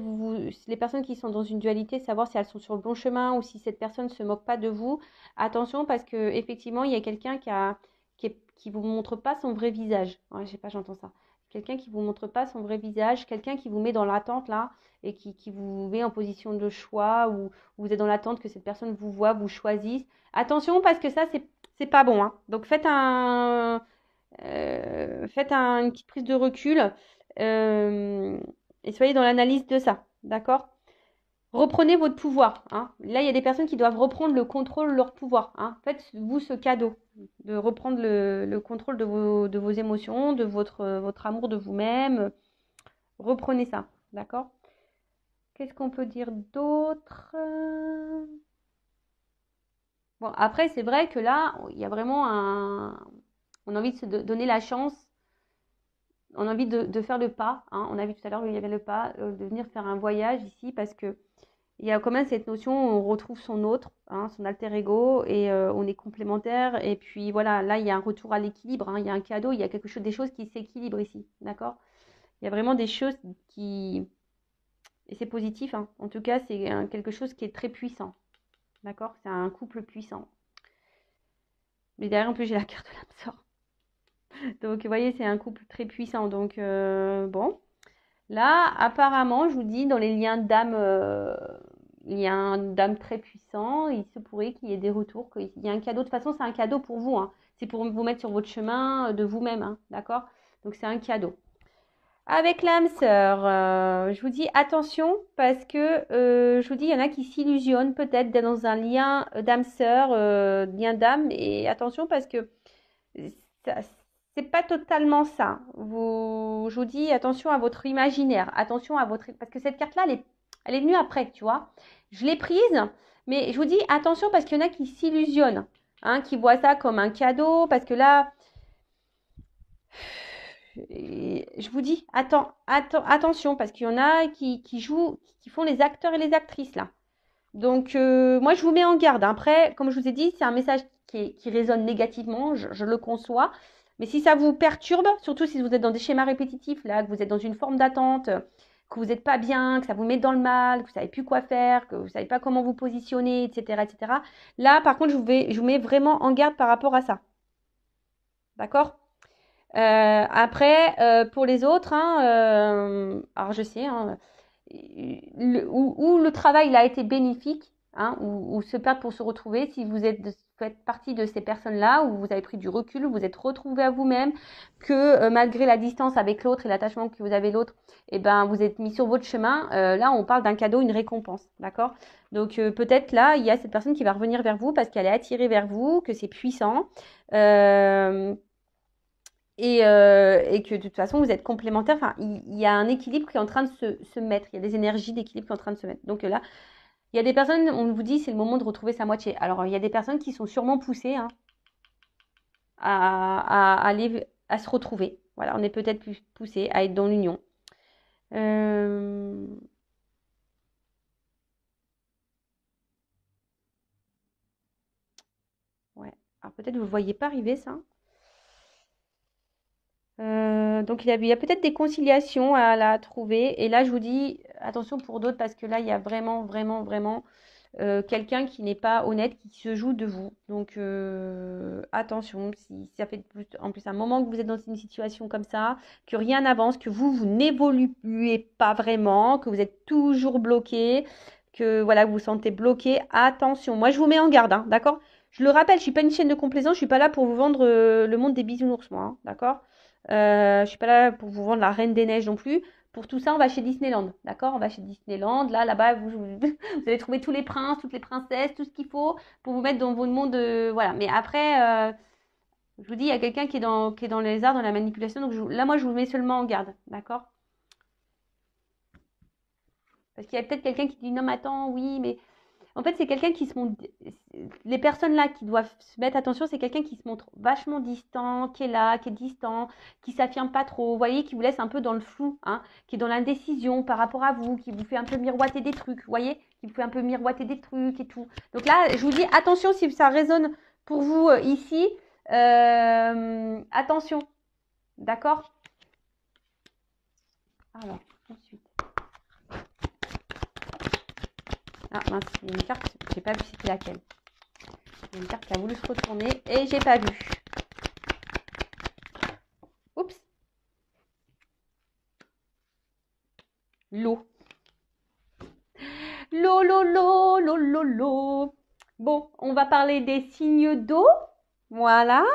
les personnes qui sont dans une dualité, savoir si elles sont sur le bon chemin ou si cette personne ne se moque pas de vous. Attention, parce qu'effectivement, il y a quelqu'un qui vous montre pas son vrai visage. Ouais, je sais pas, j'entends ça. Quelqu'un qui vous montre pas son vrai visage, quelqu'un qui vous met dans l'attente là et qui vous met en position de choix ou vous êtes dans l'attente que cette personne vous voit, vous choisisse. Attention parce que ça c'est pas bon. Hein. Donc faites une petite prise de recul et soyez dans l'analyse de ça, d'accord? Reprenez votre pouvoir. Hein. Là, il y a des personnes qui doivent reprendre le contrôle de leur pouvoir. Hein. Faites-vous ce cadeau de reprendre le contrôle de vos émotions, de votre amour de vous-même. Reprenez ça, d'accord? Qu'est-ce qu'on peut dire d'autre? Bon, après, c'est vrai que là, il y a vraiment on a envie de se donner la chance. On a envie de faire le pas. Hein. On a vu tout à l'heure, il y avait le pas, de venir faire un voyage ici parce que il y a quand même cette notion où on retrouve son autre, hein, son alter ego, et on est complémentaires. Et puis voilà, là, il y a un retour à l'équilibre, hein, il y a un cadeau, il y a des choses qui s'équilibrent ici, d'accord? Il y a vraiment des choses qui... Et c'est positif, hein. En tout cas, c'est quelque chose qui est très puissant, d'accord? C'est un couple puissant. Mais derrière, en plus, j'ai la carte de l'âme sœur. Donc, vous voyez, c'est un couple très puissant. Donc, bon. Là, apparemment, je vous dis, dans les liens d'âme, il y a un d'âme très puissant. Il se pourrait qu'il y ait des retours, qu'il y ait un cadeau. De toute façon, c'est un cadeau pour vous. Hein. C'est pour vous mettre sur votre chemin de vous-même. Hein, d'accord? Donc, c'est un cadeau. Avec l'âme sœur, je vous dis attention parce que je vous dis, il y en a qui s'illusionnent peut-être d'être dans un lien d'âme sœur, lien d'âme. Et attention parce que c'est pas totalement ça. Je vous dis attention à votre imaginaire, attention à votre, parce que cette carte-là, elle est venue après, tu vois. Je l'ai prise, mais je vous dis attention parce qu'il y en a qui s'illusionnent, hein, qui voient ça comme un cadeau, parce que là, je vous dis attention parce qu'il y en a qui jouent, qui font les acteurs et les actrices là. Donc, moi, je vous mets en garde. Après, comme je vous ai dit, c'est un message qui résonne négativement, je le conçois. Mais si ça vous perturbe, surtout si vous êtes dans des schémas répétitifs, là, que vous êtes dans une forme d'attente, que vous n'êtes pas bien, que ça vous met dans le mal, que vous ne savez plus quoi faire, que vous ne savez pas comment vous positionner, etc., etc. Là, par contre, je vous mets vraiment en garde par rapport à ça. D'accord? Après, pour les autres, hein, alors je sais, hein, où le travail il a été bénéfique, hein, ou se perdre pour se retrouver, si vous faites partie de ces personnes-là, où vous avez pris du recul, où vous êtes retrouvé à vous-même, que malgré la distance avec l'autre et l'attachement que vous avez l'autre, eh ben, vous êtes mis sur votre chemin, là on parle d'un cadeau, une récompense, d'accord? Donc peut-être là, il y a cette personne qui va revenir vers vous parce qu'elle est attirée vers vous, que c'est puissant. Et que de toute façon, vous êtes complémentaires. Enfin, il y a un équilibre qui est en train de se mettre. Il y a des énergies d'équilibre qui sont en train de se mettre. Donc là, il y a des personnes, on vous dit, c'est le moment de retrouver sa moitié. Alors, il y a des personnes qui sont sûrement poussées, hein, aller, à se retrouver. Voilà, on est peut-être plus poussé à être dans l'union. Ouais. Alors, peut-être vous ne voyez pas arriver ça. Donc il y a peut-être des conciliations à la trouver. Et là, je vous dis attention pour d'autres parce que là, il y a vraiment, vraiment, vraiment quelqu'un qui n'est pas honnête, qui se joue de vous. Donc attention, si ça fait en plus un moment que vous êtes dans une situation comme ça, que rien n'avance, que vous n'évoluez pas vraiment, que vous êtes toujours bloqué, que voilà, vous vous sentez bloqué, attention. Moi, je vous mets en garde, hein, d'accord? Je le rappelle, je suis pas une chaîne de complaisance, je suis pas là pour vous vendre le monde des bisounours, moi, hein, d'accord? Je suis pas là pour vous vendre la Reine des Neiges non plus. Pour tout ça, on va chez Disneyland, d'accord? On va chez Disneyland. Là-bas, vous allez trouver tous les princes, toutes les princesses, tout ce qu'il faut pour vous mettre dans votre monde. Voilà. Mais après, je vous dis, il y a quelqu'un qui est dans les arts, dans la manipulation. Donc là, moi, je vous mets seulement en garde, d'accord? Parce qu'il y a peut-être quelqu'un qui dit non, mais attends, oui, mais en fait, c'est quelqu'un qui se montre. Les personnes là qui doivent se mettre attention, c'est quelqu'un qui se montre vachement distant, qui est là, qui est distant, qui s'affirme pas trop. Vous voyez, qui vous laisse un peu dans le flou, hein, qui est dans l'indécision par rapport à vous, qui vous fait un peu miroiter des trucs. Vous voyez, qui vous fait un peu miroiter des trucs et tout. Donc là, je vous dis attention si ça résonne pour vous ici. Attention, d'accord? Alors, ensuite. Ah mince, il y a une carte, j'ai pas vu c'était laquelle. Il y a une carte qui a voulu se retourner et j'ai pas vu. Oups. L'eau. L'eau, l'eau, l'eau, l'eau, l'eau, l'eau. Bon, on va parler des signes d'eau. Voilà.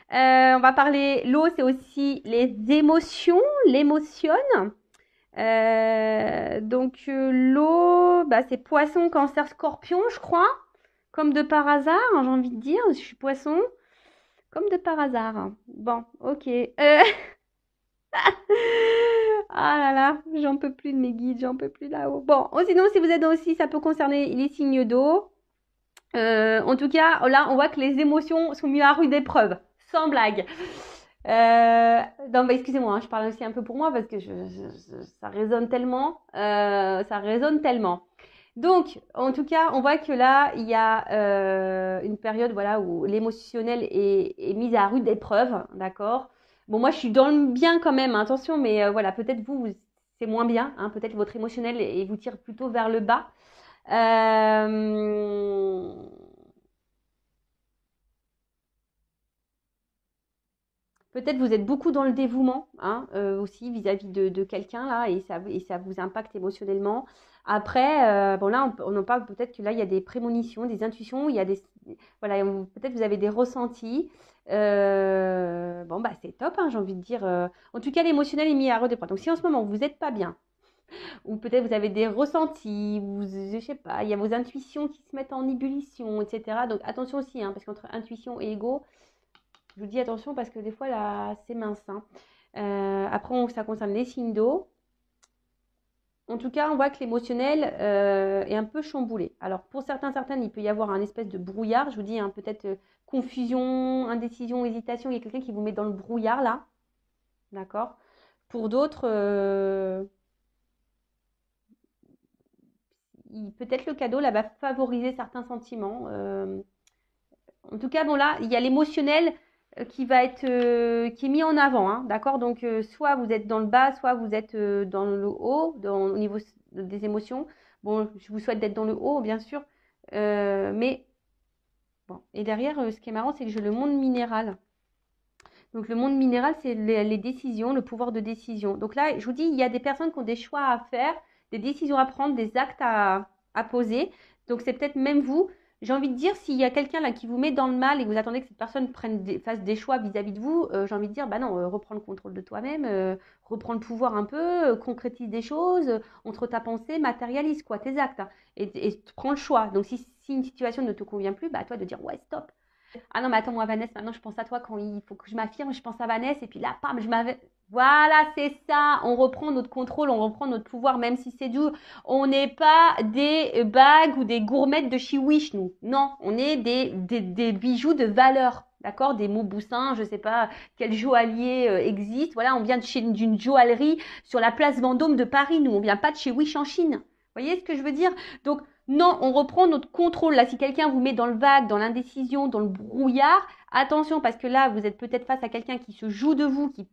On va parler, l'eau, c'est aussi les émotions, l'émotion. L'eau, bah, c'est poisson, cancer, scorpion, je crois. Comme de par hasard, j'ai envie de dire, je suis poisson. Comme de par hasard. Bon, ok. Ah là là, j'en peux plus de mes guides, j'en peux plus là-haut. Bon, sinon, si vous êtes aussi, ça peut concerner les signes d'eau. En tout cas, là, on voit que les émotions sont mises à rude épreuve, sans blague. Non, bah, excusez-moi, hein, je parle aussi un peu pour moi parce que ça résonne tellement. Ça résonne tellement. Donc, en tout cas, on voit que là, il y a une période voilà, où l'émotionnel est mis à rude épreuve, d'accord? Bon, moi, je suis dans le bien quand même, hein, attention, mais voilà, peut-être c'est moins bien, hein, peut-être votre émotionnel et vous tire plutôt vers le bas. Peut-être vous êtes beaucoup dans le dévouement, hein, aussi vis-à-vis de quelqu'un là, et ça vous impacte émotionnellement. Après, bon là, on en parle peut-être que là, il y a des prémonitions, des intuitions, il y a voilà, peut-être vous avez des ressentis. Bon bah c'est top, hein, j'ai envie de dire. En tout cas, l'émotionnel est mis à rude épreuve. Donc si en ce moment vous n'êtes pas bien, ou peut-être vous avez des ressentis, je sais pas, il y a vos intuitions qui se mettent en ébullition, etc. Donc attention aussi, hein, parce qu'entre intuition et ego, Je vous dis attention parce que des fois, là, c'est mince, hein. Après, ça concerne les signes d'eau. En tout cas, on voit que l'émotionnel est un peu chamboulé. Alors, pour certaines, il peut y avoir un espèce de brouillard. Je vous dis, hein, peut-être confusion, indécision, hésitation. Il y a quelqu'un qui vous met dans le brouillard, là. D'accord? Pour d'autres, peut-être le cadeau, là, va favoriser certains sentiments. En tout cas, bon, là, il y a l'émotionnel qui va être qui est mis en avant, hein, d'accord? Donc, soit vous êtes dans le bas, soit vous êtes dans le haut, au niveau des émotions. Bon, je vous souhaite d'être dans le haut, bien sûr. Mais, bon. Et derrière, ce qui est marrant, c'est que j'ai le monde minéral. Donc, le monde minéral, c'est les décisions, le pouvoir de décision. Donc là, je vous dis, il y a des personnes qui ont des choix à faire, des décisions à prendre, des actes à poser. Donc, c'est peut-être même vous. J'ai envie de dire, s'il y a quelqu'un là qui vous met dans le mal et que vous attendez que cette personne fasse des choix vis-à-vis de vous, j'ai envie de dire, bah non, reprends le contrôle de toi-même, reprends le pouvoir un peu, concrétise des choses, entre ta pensée, matérialise quoi, tes actes, hein, et prends le choix. Donc, si une situation ne te convient plus, bah à toi de dire, ouais, stop. Ah non, mais attends, moi, Vanessa, maintenant, je pense à toi quand il faut que je m'affirme, je pense à Vanessa, et puis là, pam, Voilà, c'est ça. On reprend notre contrôle, on reprend notre pouvoir, même si c'est dur. On n'est pas des bagues ou des gourmettes de chez Wish, nous. Non, on est des bijoux de valeur. D'accord? Des Mauboussin, je ne sais pas quel joaillier existe. Voilà, on vient d'une joaillerie sur la place Vendôme de Paris, nous. On vient pas de chez Wish en Chine. Vous voyez ce que je veux dire? Donc, non, on reprend notre contrôle. Là, si quelqu'un vous met dans le vague, dans l'indécision, dans le brouillard, attention, parce que là, vous êtes peut-être face à quelqu'un qui se joue de vous, qui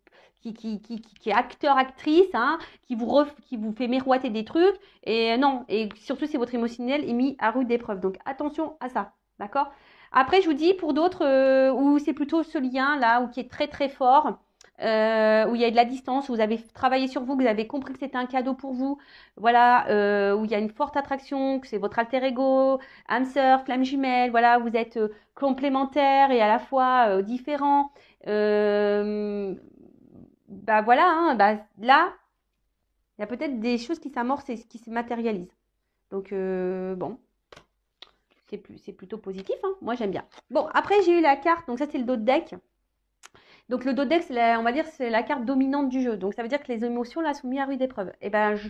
est acteur, actrice, hein, qui vous fait miroiter des trucs. Et non, et surtout si votre émotionnel est mis à rude épreuve. Donc, attention à ça, d'accord? Après, je vous dis, pour d'autres, où c'est plutôt ce lien là, où qui est très très fort, où il y a de la distance, où vous avez travaillé sur vous, que vous avez compris que c'était un cadeau pour vous, voilà, où il y a une forte attraction, que c'est votre alter ego, âme sœur, flamme jumelle, voilà, vous êtes complémentaires et à la fois différents. Bah voilà, hein, bah là, il y a peut-être des choses qui s'amorcent et qui se matérialisent. Donc bon, c'est plutôt positif, hein. Moi j'aime bien. Bon, après j'ai eu la carte, donc ça c'est le dos de deck. Donc le dos de deck, on va dire c'est la carte dominante du jeu. Donc ça veut dire que les émotions là sont mises à rude épreuve. Et ben je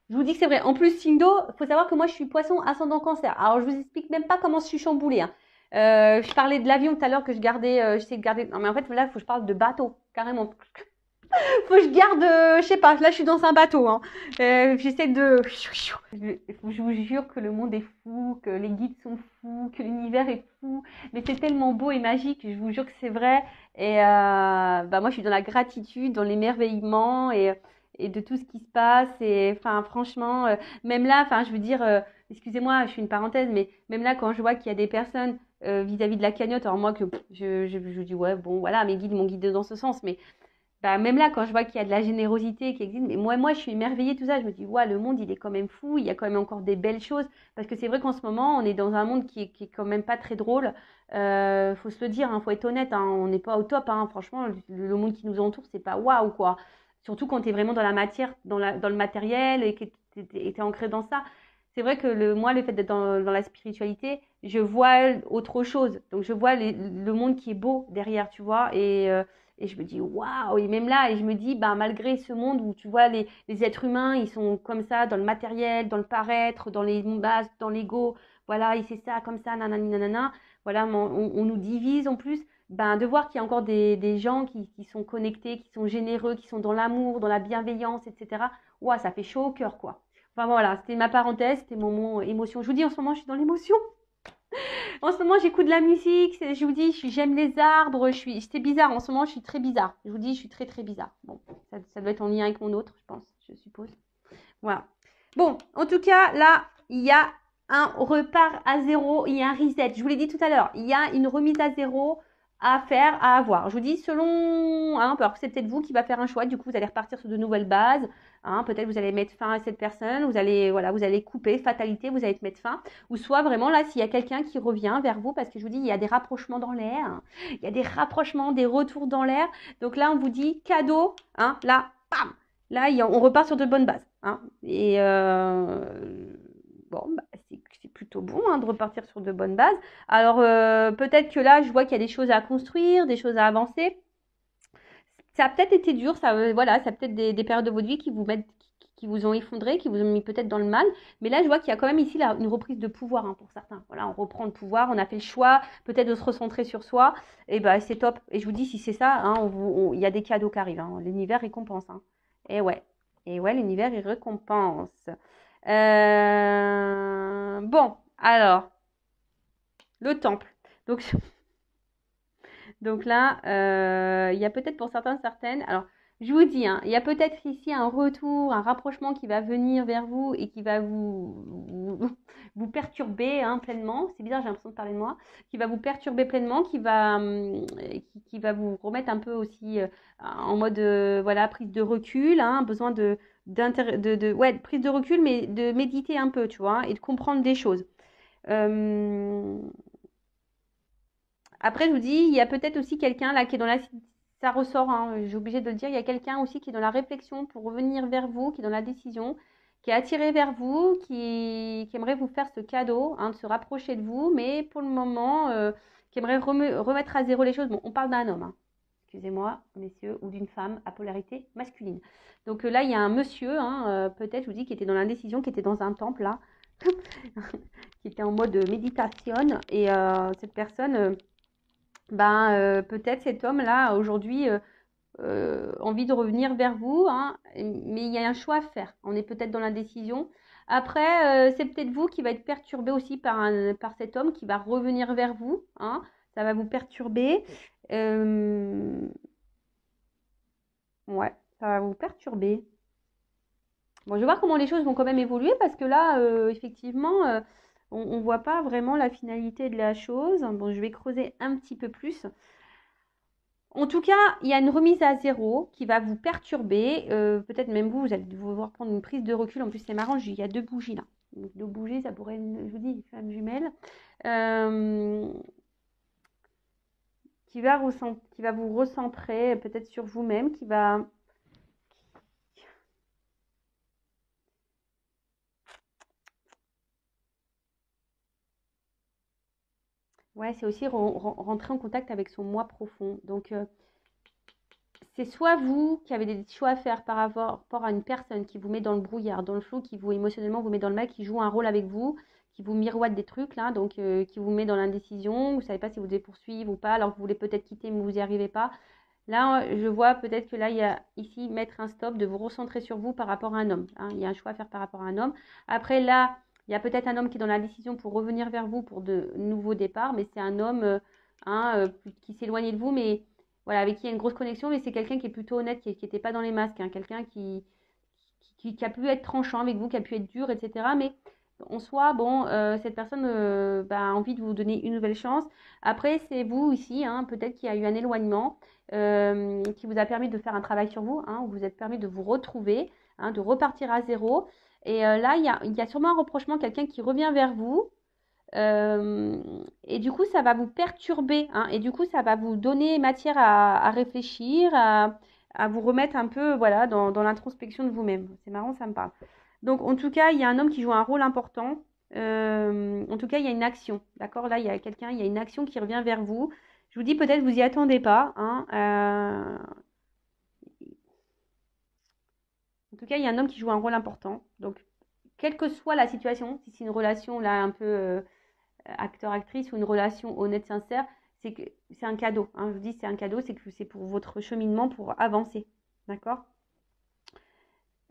vous dis que c'est vrai. En plus, Sindo, il faut savoir que moi je suis poisson ascendant cancer. Alors je vous explique même pas comment je suis chamboulée, hein. Je parlais de l'avion tout à l'heure que je gardais, j'essaie de garder. Non mais en fait là, il faut que je parle de bateau, carrément. Faut que je garde, je sais pas, là je suis dans un bateau, hein. J'essaie de. Je vous jure que le monde est fou, que les guides sont fous, que l'univers est fou. Mais c'est tellement beau et magique, je vous jure que c'est vrai. Et bah moi je suis dans la gratitude, dans l'émerveillement et de tout ce qui se passe. Et enfin franchement, même là, enfin je veux dire, excusez-moi, je fais une parenthèse, mais même là quand je vois qu'il y a des personnes vis-à-vis de la cagnotte, alors moi que je dis ouais bon voilà, mes guides m'ont guidé dans ce sens, mais bah, même là, quand je vois qu'il y a de la générosité qui existe, mais moi, je suis émerveillée, tout ça. Je me dis, ouais, le monde, il est quand même fou. Il y a quand même encore des belles choses. Parce que c'est vrai qu'en ce moment, on est dans un monde qui est quand même pas très drôle. Faut se le dire, hein, faut être honnête, hein, on n'est pas au top, hein. Franchement, le monde qui nous entoure, c'est pas waouh, quoi. Surtout quand tu es vraiment dans la matière, dans le matériel et que tu es ancré dans ça. C'est vrai que moi, le fait d'être dans la spiritualité, je vois autre chose. Donc, je vois le monde qui est beau derrière, tu vois. Et je me dis, waouh, et même là, et je me dis, bah, malgré ce monde où tu vois, les êtres humains, ils sont comme ça, dans le matériel, dans le paraître, dans les bases, dans l'ego, voilà, et c'est ça, comme ça, nanani, nanana, voilà, on nous divise en plus, ben, de voir qu'il y a encore des gens qui sont connectés, qui sont généreux, qui sont dans l'amour, dans la bienveillance, etc. Waouh, ça fait chaud au cœur, quoi. Enfin voilà, c'était ma parenthèse, c'était mon mot émotion. Je vous dis, en ce moment, je suis dans l'émotion. En ce moment, j'écoute de la musique. Je vous dis, j'aime les arbres. C'est bizarre. En ce moment, je suis très bizarre. Je vous dis, je suis très, très bizarre. Bon, ça doit être en lien avec mon autre, je pense, je suppose. Voilà. Bon, en tout cas, là, il y a un repart à zéro. Il y a un reset. Je vous l'ai dit tout à l'heure. Il y a une remise à zéro à faire, à avoir. Je vous dis, selon, hein, c'est peut-être vous qui va faire un choix. Du coup, vous allez repartir sur de nouvelles bases. Hein, peut-être vous allez mettre fin à cette personne. Vous allez couper, fatalité, vous allez te mettre fin. Ou soit vraiment là, s'il y a quelqu'un qui revient vers vous, parce que je vous dis, il y a des rapprochements dans l'air. Hein, il y a des rapprochements, des retours dans l'air. Donc là, on vous dit cadeau. Hein, là, bam. Là, on repart sur de bonnes bases. Hein, et bon, bah, c'est plutôt bon hein, de repartir sur de bonnes bases. Alors, peut-être que là, je vois qu'il y a des choses à construire, des choses à avancer. Ça a peut-être été dur, ça, voilà, ça a peut-être des périodes de votre vie qui vous mettent, qui vous ont effondré, qui vous ont mis peut-être dans le mal. Mais là, je vois qu'il y a quand même ici là, une reprise de pouvoir hein, pour certains. Voilà, on reprend le pouvoir, on a fait le choix peut-être de se recentrer sur soi. Et ben, c'est top. Et je vous dis, si c'est ça, hein, il y a des cadeaux qui arrivent. Hein. L'univers récompense. Hein. Et ouais, l'univers il récompense. Bon, alors, le temple. Donc, donc là, il y a peut-être pour certains, certaines. Alors, je vous dis, hein, il y a peut-être ici un retour, un rapprochement qui va venir vers vous et qui va vous perturber hein, pleinement. C'est bizarre, j'ai l'impression de parler de moi. Qui va vous perturber pleinement, qui va vous remettre un peu aussi en mode voilà, prise de recul, hein, besoin ouais, prise de recul, mais de méditer un peu, tu vois, et de comprendre des choses. Après, je vous dis, il y a peut-être aussi quelqu'un là qui est dans la... Ça ressort, hein, j'ai obligé de le dire, il y a quelqu'un aussi qui est dans la réflexion pour revenir vers vous, qui est dans la décision, qui est attiré vers vous, qui aimerait vous faire ce cadeau, hein, de se rapprocher de vous, mais pour le moment, qui aimerait remettre à zéro les choses. Bon, on parle d'un homme, hein, excusez-moi, messieurs, ou d'une femme à polarité masculine. Donc là, il y a un monsieur, hein, peut-être, je vous dis, qui était dans l'indécision, qui était dans un temple, là, qui était en mode méditation, et cette personne... peut-être cet homme-là, aujourd'hui, envie de revenir vers vous, hein, mais il y a un choix à faire. On est peut-être dans l'indécision. Après, c'est peut-être vous qui va être perturbé aussi par cet homme qui va revenir vers vous. Hein, ça va vous perturber. Ouais, ça va vous perturber. Bon, je vais voir comment les choses vont quand même évoluer parce que là, effectivement, on ne voit pas vraiment la finalité de la chose. Bon, je vais creuser un petit peu plus. En tout cas, il y a une remise à zéro qui va vous perturber. Peut-être même vous allez devoir prendre une prise de recul. En plus, c'est marrant, il y a deux bougies là. Donc, deux bougies, ça pourrait être, je vous dis, une femme jumelle. Qui va vous recentrer peut-être sur vous-même, qui va... Ouais, c'est aussi rentrer en contact avec son moi profond. Donc, c'est soit vous qui avez des choix à faire par rapport à une personne qui vous met dans le brouillard, dans le flou, qui vous émotionnellement vous met dans le mal, qui joue un rôle avec vous, qui vous miroite des trucs là, donc qui vous met dans l'indécision, vous ne savez pas si vous devez poursuivre ou pas, alors que vous voulez peut-être quitter mais vous n'y arrivez pas. Là, je vois peut-être que là, il y a ici mettre un stop, de vous recentrer sur vous par rapport à un homme. Hein. Il y a un choix à faire par rapport à un homme. Après, là, il y a peut-être un homme qui est dans la décision pour revenir vers vous pour de nouveaux départs, mais c'est un homme qui s'éloigne de vous, mais voilà, avec qui il y a une grosse connexion, mais c'est quelqu'un qui est plutôt honnête, qui n'était pas dans les masques, hein, quelqu'un qui a pu être tranchant avec vous, qui a pu être dur, etc. Mais en soi, bon, cette personne a envie de vous donner une nouvelle chance. Après, c'est vous ici, hein, peut-être qu'il y a eu un éloignement qui vous a permis de faire un travail sur vous, hein, où vous êtes permis de vous retrouver, hein, de repartir à zéro. Et là, il y a sûrement un reprochement, quelqu'un qui revient vers vous. Et du coup, ça va vous perturber, hein, et du coup, ça va vous donner matière à réfléchir, à vous remettre un peu voilà, dans l'introspection de vous-même. C'est marrant, ça me parle. Donc, en tout cas, il y a un homme qui joue un rôle important. En tout cas, il y a une action. D'accord? Là, il y a quelqu'un, il y a une action qui revient vers vous. Je vous dis, peut-être vous y attendez pas. Hein, en tout cas, il y a un homme qui joue un rôle important. Donc, quelle que soit la situation, si c'est une relation là un peu acteur-actrice ou une relation honnête, sincère, c'est que c'est un cadeau. Hein, je vous dis, c'est un cadeau, c'est que c'est pour votre cheminement, pour avancer. D'accord?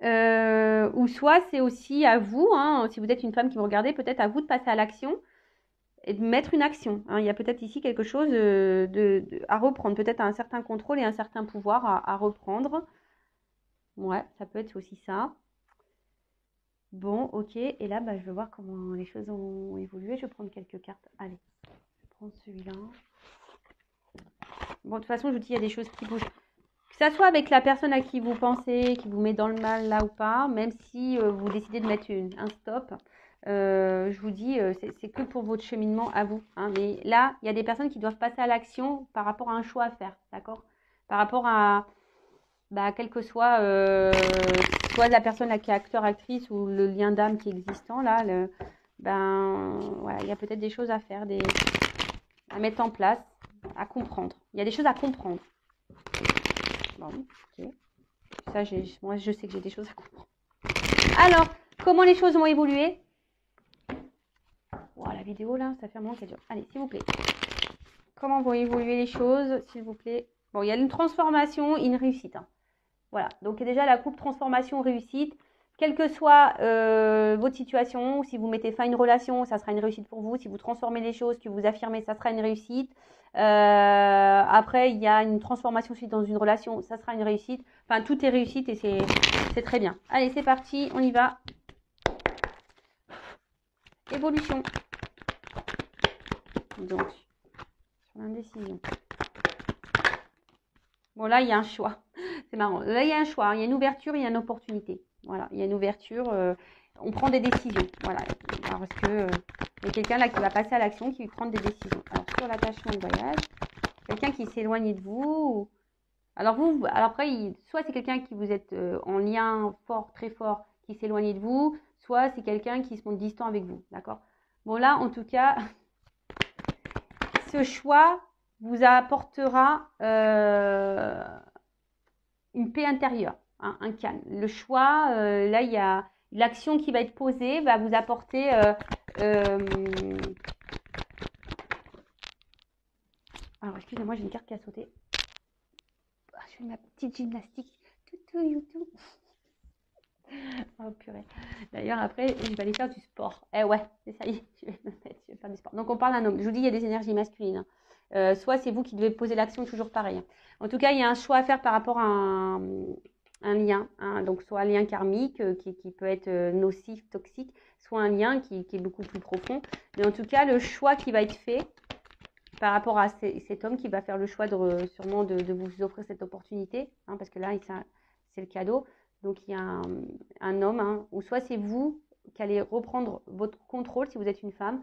Ou soit c'est aussi à vous, hein, si vous êtes une femme qui me regardez, peut-être à vous de passer à l'action et de mettre une action. Hein. Il y a peut-être ici quelque chose à reprendre, peut-être un certain contrôle et un certain pouvoir à reprendre. Ouais, ça peut être aussi ça. Bon, ok. Et là, je vais voir comment les choses ont évolué. Je vais prendre quelques cartes. Allez, je vais prendre celui-là. Bon, de toute façon, je vous dis, il y a des choses qui bougent. Que ça soit avec la personne à qui vous pensez, qui vous met dans le mal là ou pas, même si vous décidez de mettre un stop, je vous dis, c'est que pour votre cheminement à vous. Hein. Mais là, il y a des personnes qui doivent passer à l'action par rapport à un choix à faire, d'accord? Par rapport à, quel que soit, soit la personne là qui est acteur, actrice ou le lien d'âme qui est existant, là, ben voilà, il y a peut-être des choses à faire, à mettre en place, à comprendre. Il y a des choses à comprendre. Bon, ok. Ça, moi, je sais que j'ai des choses à comprendre. Alors, comment les choses vont évoluer? Oh, la vidéo, là, ça fait un moment qu'elle dure. Allez, s'il vous plaît. Comment vont évoluer les choses, s'il vous plaît? Bon, il y a une transformation, une réussite. Hein. Voilà. Donc, déjà, la coupe transformation-réussite. Quelle que soit votre situation, si vous mettez fin à une relation, ça sera une réussite pour vous. Si vous transformez les choses, que vous affirmez, ça sera une réussite. Après, il y a une transformation suite dans une relation, ça sera une réussite. Enfin, tout est réussite et c'est très bien. Allez, c'est parti, on y va. Évolution. Donc, sur l'indécision. Bon, là, il y a un choix. C'est marrant. Là, il y a un choix. Il y a une ouverture, il y a une opportunité. Voilà, il y a une ouverture. On prend des décisions. Voilà. Parce que il y a quelqu'un là qui va passer à l'action, qui va prendre des décisions. Alors, sur l'attachement de voyage, quelqu'un qui s'est éloigné de vous. Alors, alors après, soit c'est quelqu'un qui vous êtes en lien fort, très fort, qui s'est éloigné de vous, soit c'est quelqu'un qui se montre distant avec vous. D'accord? Bon, là, en tout cas, ce choix vous apportera une paix intérieure, hein, un calme. Le choix, là, il y a l'action qui va être posée, va vous apporter alors, excusez-moi, j'ai une carte qui a sauté. Je fais ma petite gymnastique. YouTube. Oh purée. D'ailleurs, après, je vais aller faire du sport. Eh ouais, c'est ça y est, je vais faire du sport. Donc, on parle d'un homme. Je vous dis, il y a des énergies masculines. Hein. Soit c'est vous qui devez poser l'action, toujours pareil. En tout cas, il y a un choix à faire par rapport à un lien. Hein. Donc, soit un lien karmique qui peut être nocif, toxique, soit un lien qui est beaucoup plus profond. Mais en tout cas, le choix qui va être fait par rapport à cet homme qui va faire le choix sûrement de vous offrir cette opportunité, hein, parce que là, c'est le cadeau. Donc, il y a un homme, hein, ou soit c'est vous qui allez reprendre votre contrôle si vous êtes une femme,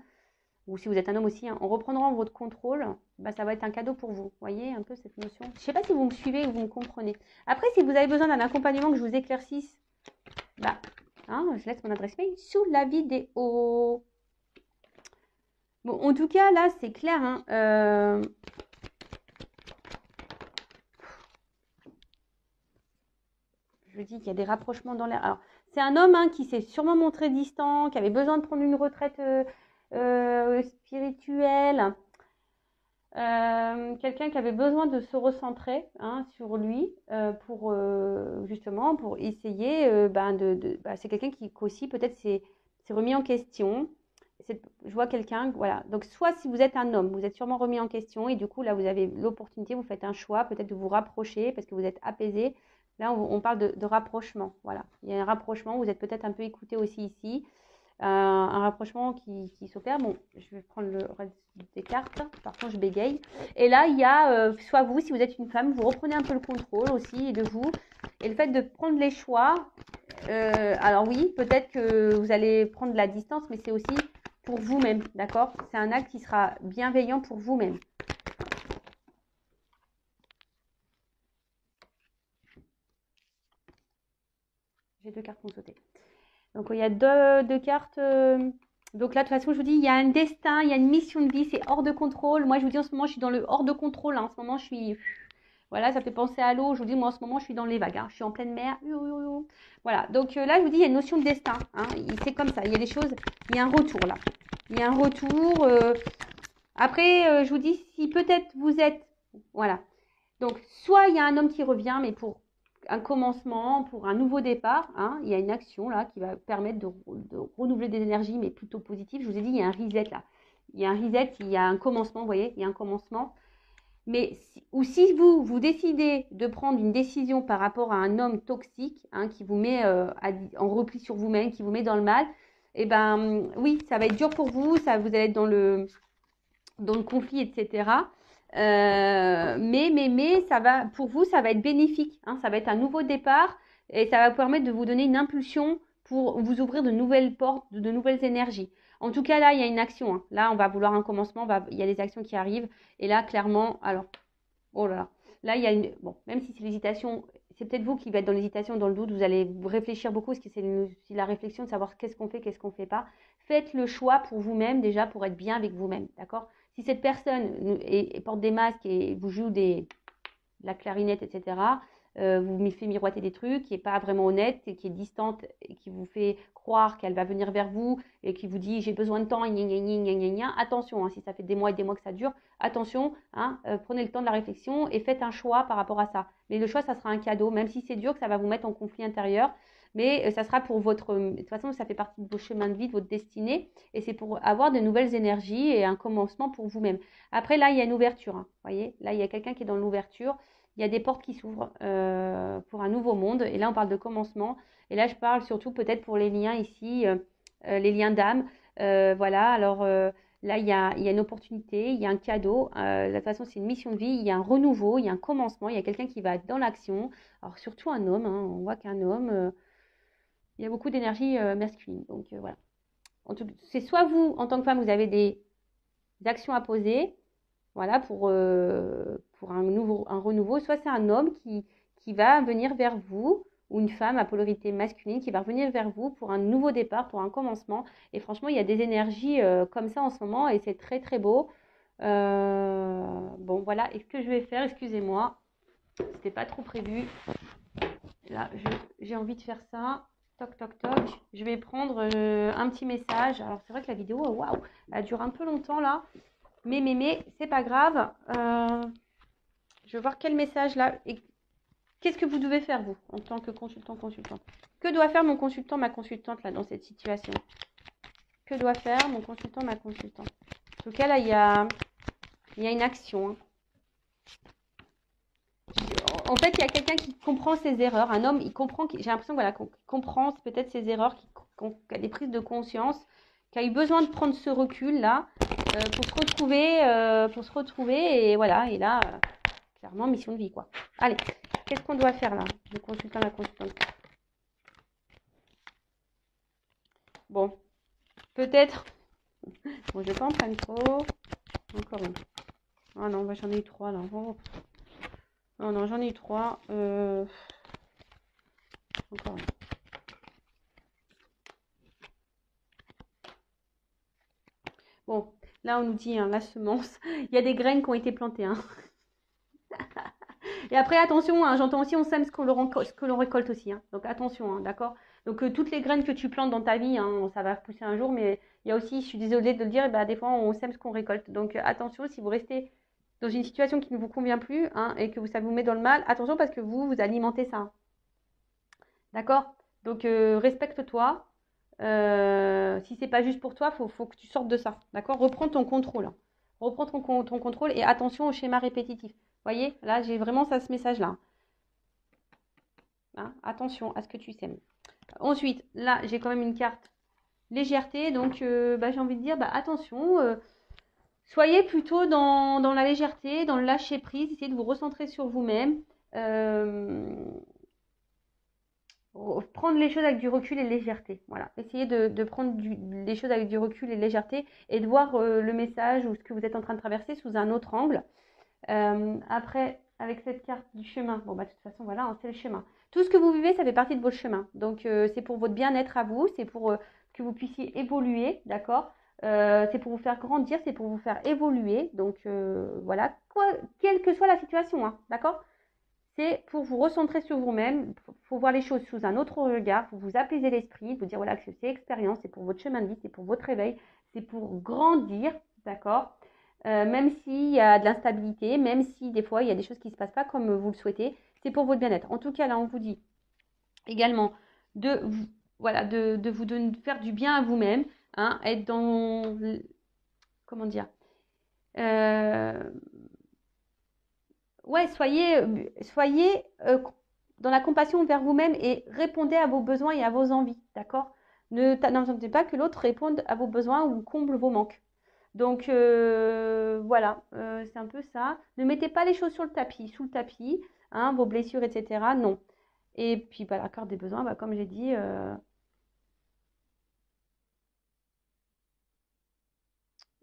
ou si vous êtes un homme aussi, hein, en reprenant votre contrôle, bah, ça va être un cadeau pour vous. Vous voyez un peu cette notion? Je ne sais pas si vous me suivez ou vous me comprenez. Après, si vous avez besoin d'un accompagnement que je vous éclaircisse, bah, hein, je laisse mon adresse mail sous la vidéo. Bon, en tout cas, là, c'est clair. Hein, je dis qu'il y a des rapprochements dans l'air. Alors, c'est un homme hein, qui s'est sûrement montré distant, qui avait besoin de prendre une retraite spirituelle. Quelqu'un qui avait besoin de se recentrer hein, sur lui pour justement pour essayer c'est quelqu'un qui aussi peut-être s'est remis en question. Je vois quelqu'un, voilà. Donc, soit si vous êtes un homme, vous êtes sûrement remis en question et du coup, là, vous avez l'opportunité, vous faites un choix, peut-être de vous rapprocher parce que vous êtes apaisé. Là, on parle de rapprochement, voilà. Il y a un rapprochement, vous êtes peut-être un peu écouté aussi ici. Un rapprochement qui s'opère. Bon, je vais prendre le reste des cartes. Par contre, je bégaye. Et là, il y a soit vous, si vous êtes une femme, vous reprenez un peu le contrôle aussi de vous. Et le fait de prendre les choix, alors oui, peut-être que vous allez prendre de la distance, mais c'est aussi pour vous-même, d'accord? C'est un acte qui sera bienveillant pour vous-même. J'ai 2 cartes qui ont sauté. Donc, il y a deux cartes. Donc là, de toute façon, je vous dis, il y a un destin, il y a une mission de vie, c'est hors de contrôle. Moi, je vous dis, en ce moment, je suis dans le hors de contrôle. Hein. En ce moment, je suis... Voilà, ça fait penser à l'eau. Je vous dis, moi, en ce moment, je suis dans les vagues. Hein. Je suis en pleine mer. Voilà. Donc là, je vous dis, il y a une notion de destin. Hein. C'est comme ça. Il y a des choses... Il y a un retour, là. Il y a un retour. Après, je vous dis, si peut-être vous êtes... Voilà. Donc, soit il y a un homme qui revient, mais pour un commencement, pour un nouveau départ, hein, il y a une action là qui va permettre de renouveler des énergies, mais plutôt positives. Je vous ai dit, il y a un reset là. Il y a un reset, il y a un commencement, vous voyez, il y a un commencement. Mais ou si vous décidez de prendre une décision par rapport à un homme toxique, hein, qui vous met en repli sur vous-même, qui vous met dans le mal, eh ben oui, ça va être dur pour vous, ça vous allez être dans le conflit, etc. Mais ça va, pour vous, ça va être bénéfique. Hein, ça va être un nouveau départ et ça va vous permettre de vous donner une impulsion pour vous ouvrir de nouvelles portes, de nouvelles énergies. En tout cas, là, il y a une action. Hein. Là, on va vouloir un commencement. Il y a des actions qui arrivent. Et là, clairement, alors, oh là là. Là, il y a une... Bon, même si c'est l'hésitation, c'est peut-être vous qui va être dans l'hésitation, dans le doute. Vous allez réfléchir beaucoup parce que c'est la réflexion de savoir qu'est-ce qu'on fait pas. faites le choix pour vous-même déjà pour être bien avec vous-même, d'accord? Si cette personne porte des masques et vous joue de la clarinette, etc., vous me fait miroiter des trucs, qui n'est pas vraiment honnête, et qui est distante, et qui vous fait croire qu'elle va venir vers vous, et qui vous dit j'ai besoin de temps, gna, gna, gna, gna, gna. Attention, hein, si ça fait des mois et des mois que ça dure, attention, hein, prenez le temps de la réflexion et faites un choix par rapport à ça. Mais le choix, ça sera un cadeau, même si c'est dur, que ça va vous mettre en conflit intérieur, mais ça sera pour votre... De toute façon, ça fait partie de vos chemins de vie, de votre destinée, et c'est pour avoir de nouvelles énergies et un commencement pour vous-même. Après, là, il y a une ouverture, hein, voyez, là, il y a quelqu'un qui est dans l'ouverture, il y a des portes qui s'ouvrent pour un nouveau monde. Et là, on parle de commencement. Et là, je parle surtout peut-être pour les liens ici, les liens d'âme. Voilà, alors là, il y a une opportunité, il y a un cadeau. De toute façon, c'est une mission de vie. Il y a un renouveau, il y a un commencement. Il y a quelqu'un qui va être dans l'action. Alors, surtout un homme. Hein, on voit qu'un homme, il y a beaucoup d'énergie masculine. Donc, voilà. C'est soit vous, en tant que femme, vous avez des actions à poser. Voilà, pour un renouveau. Soit c'est un homme qui va venir vers vous, ou une femme à polarité masculine qui va revenir vers vous pour un nouveau départ, pour un commencement. Et franchement, il y a des énergies comme ça en ce moment et c'est très très beau. Bon, voilà. Et ce que je vais faire, excusez-moi, c'était pas trop prévu. Là, j'ai envie de faire ça. Toc, toc, toc. Je vais prendre un petit message. Alors, c'est vrai que la vidéo, waouh, elle dure un peu longtemps là. Mais, c'est pas grave. Je vais voir quel message là. Et qu'est-ce que vous devez faire, vous, en tant que consultante? Que doit faire mon consultant, ma consultante, là, dans cette situation? Que doit faire mon consultant, ma consultante? En tout cas, là, il y a une action. Hein. En fait, il y a quelqu'un qui comprend ses erreurs. Un homme, il comprend. J'ai l'impression voilà, qu'on comprend peut-être ses erreurs, qui a des prises de conscience, qui a eu besoin de prendre ce recul-là pour se retrouver. Et voilà, et là, clairement, mission de vie, quoi. Allez, qu'est-ce qu'on doit faire, là? Le consultant, la consultante. Bon, peut-être... Bon, je vais pas en prendre trop. Encore une. Ah non, bah, j'en ai eu 3, là. Oh. Non, j'en ai eu 3. Encore une. Bon, là, on nous dit, hein, la semence. Il y a des graines qui ont été plantées, hein. Et après, attention, hein, j'entends aussi, on sème ce que l'on récolte aussi. Hein. Donc, attention, hein, d'accord? Donc, toutes les graines que tu plantes dans ta vie, hein, ça va repousser un jour. Mais il y a aussi, je suis désolée de le dire, bah, des fois, on sème ce qu'on récolte. Donc, attention, si vous restez dans une situation qui ne vous convient plus hein, et que ça vous met dans le mal, attention parce que vous alimentez ça. D'accord? Donc, respecte-toi. Si c'est pas juste pour toi, faut que tu sortes de ça. D'accord? Reprends ton contrôle. Hein. Reprends ton contrôle et attention au schéma répétitif. Vous voyez, là, j'ai vraiment ce message-là. Hein, attention à ce que tu sèmes. Ensuite, là, j'ai quand même une carte légèreté. Donc, j'ai envie de dire, attention, soyez plutôt dans la légèreté, dans le lâcher prise. Essayez de vous recentrer sur vous-même. Prendre les choses avec du recul et légèreté. Voilà. Essayez de prendre les choses avec du recul et légèreté et de voir le message ou ce que vous êtes en train de traverser sous un autre angle. Après, avec cette carte du chemin, bon, de toute façon, voilà, hein, c'est le chemin. Tout ce que vous vivez, ça fait partie de votre chemin. Donc, c'est pour votre bien-être à vous, c'est pour que vous puissiez évoluer, d'accord c'est pour vous faire grandir, c'est pour vous faire évoluer. Donc, voilà, quelle que soit la situation, hein, d'accord c'est pour vous recentrer sur vous-même, il faut voir les choses sous un autre regard, pour vous apaiser l'esprit, vous dire voilà que c'est expérience, c'est pour votre chemin de vie, c'est pour votre réveil, c'est pour grandir, d'accord même s'il y a de l'instabilité, même si des fois il y a des choses qui ne se passent pas comme vous le souhaitez, c'est pour votre bien-être. En tout cas, là, on vous dit également de faire du bien à vous-même, hein, être dans... Comment dire ouais, soyez dans la compassion vers vous-même et répondez à vos besoins et à vos envies, d'accord? N'attendez pas que l'autre réponde à vos besoins ou comble vos manques. Donc, voilà, c'est un peu ça. Ne mettez pas les choses sous le tapis, hein, vos blessures, etc. Non. Et puis, la carte des besoins, comme j'ai dit,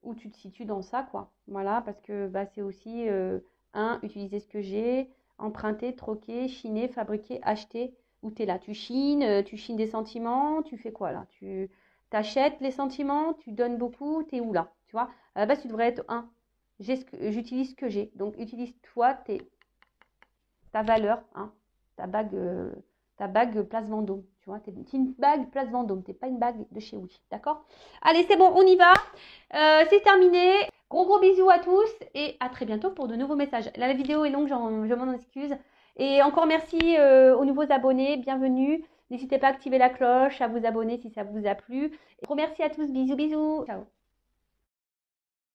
où tu te situes dans ça, quoi. Voilà, parce que c'est aussi, utiliser ce que j'ai, emprunter, troquer, chiner, fabriquer, acheter. Où tu es là? Tu chines des sentiments, tu fais quoi là? Tu achètes les sentiments, tu donnes beaucoup, tu es où là? Tu vois, à la base, tu devrais être un. J'utilise ce que j'ai. Donc, utilise-toi ta valeur, hein, ta bague Place Vendôme. Tu vois, t'es une bague Place Vendôme, t'es pas une bague de chez Oui. D'accord? Allez, c'est bon, on y va. C'est terminé. Gros gros bisous à tous et à très bientôt pour de nouveaux messages. Là, la vidéo est longue, je m'en excuse. Et encore merci aux nouveaux abonnés, bienvenue. N'hésitez pas à activer la cloche, à vous abonner si ça vous a plu. Gros merci à tous, bisous bisous. Ciao.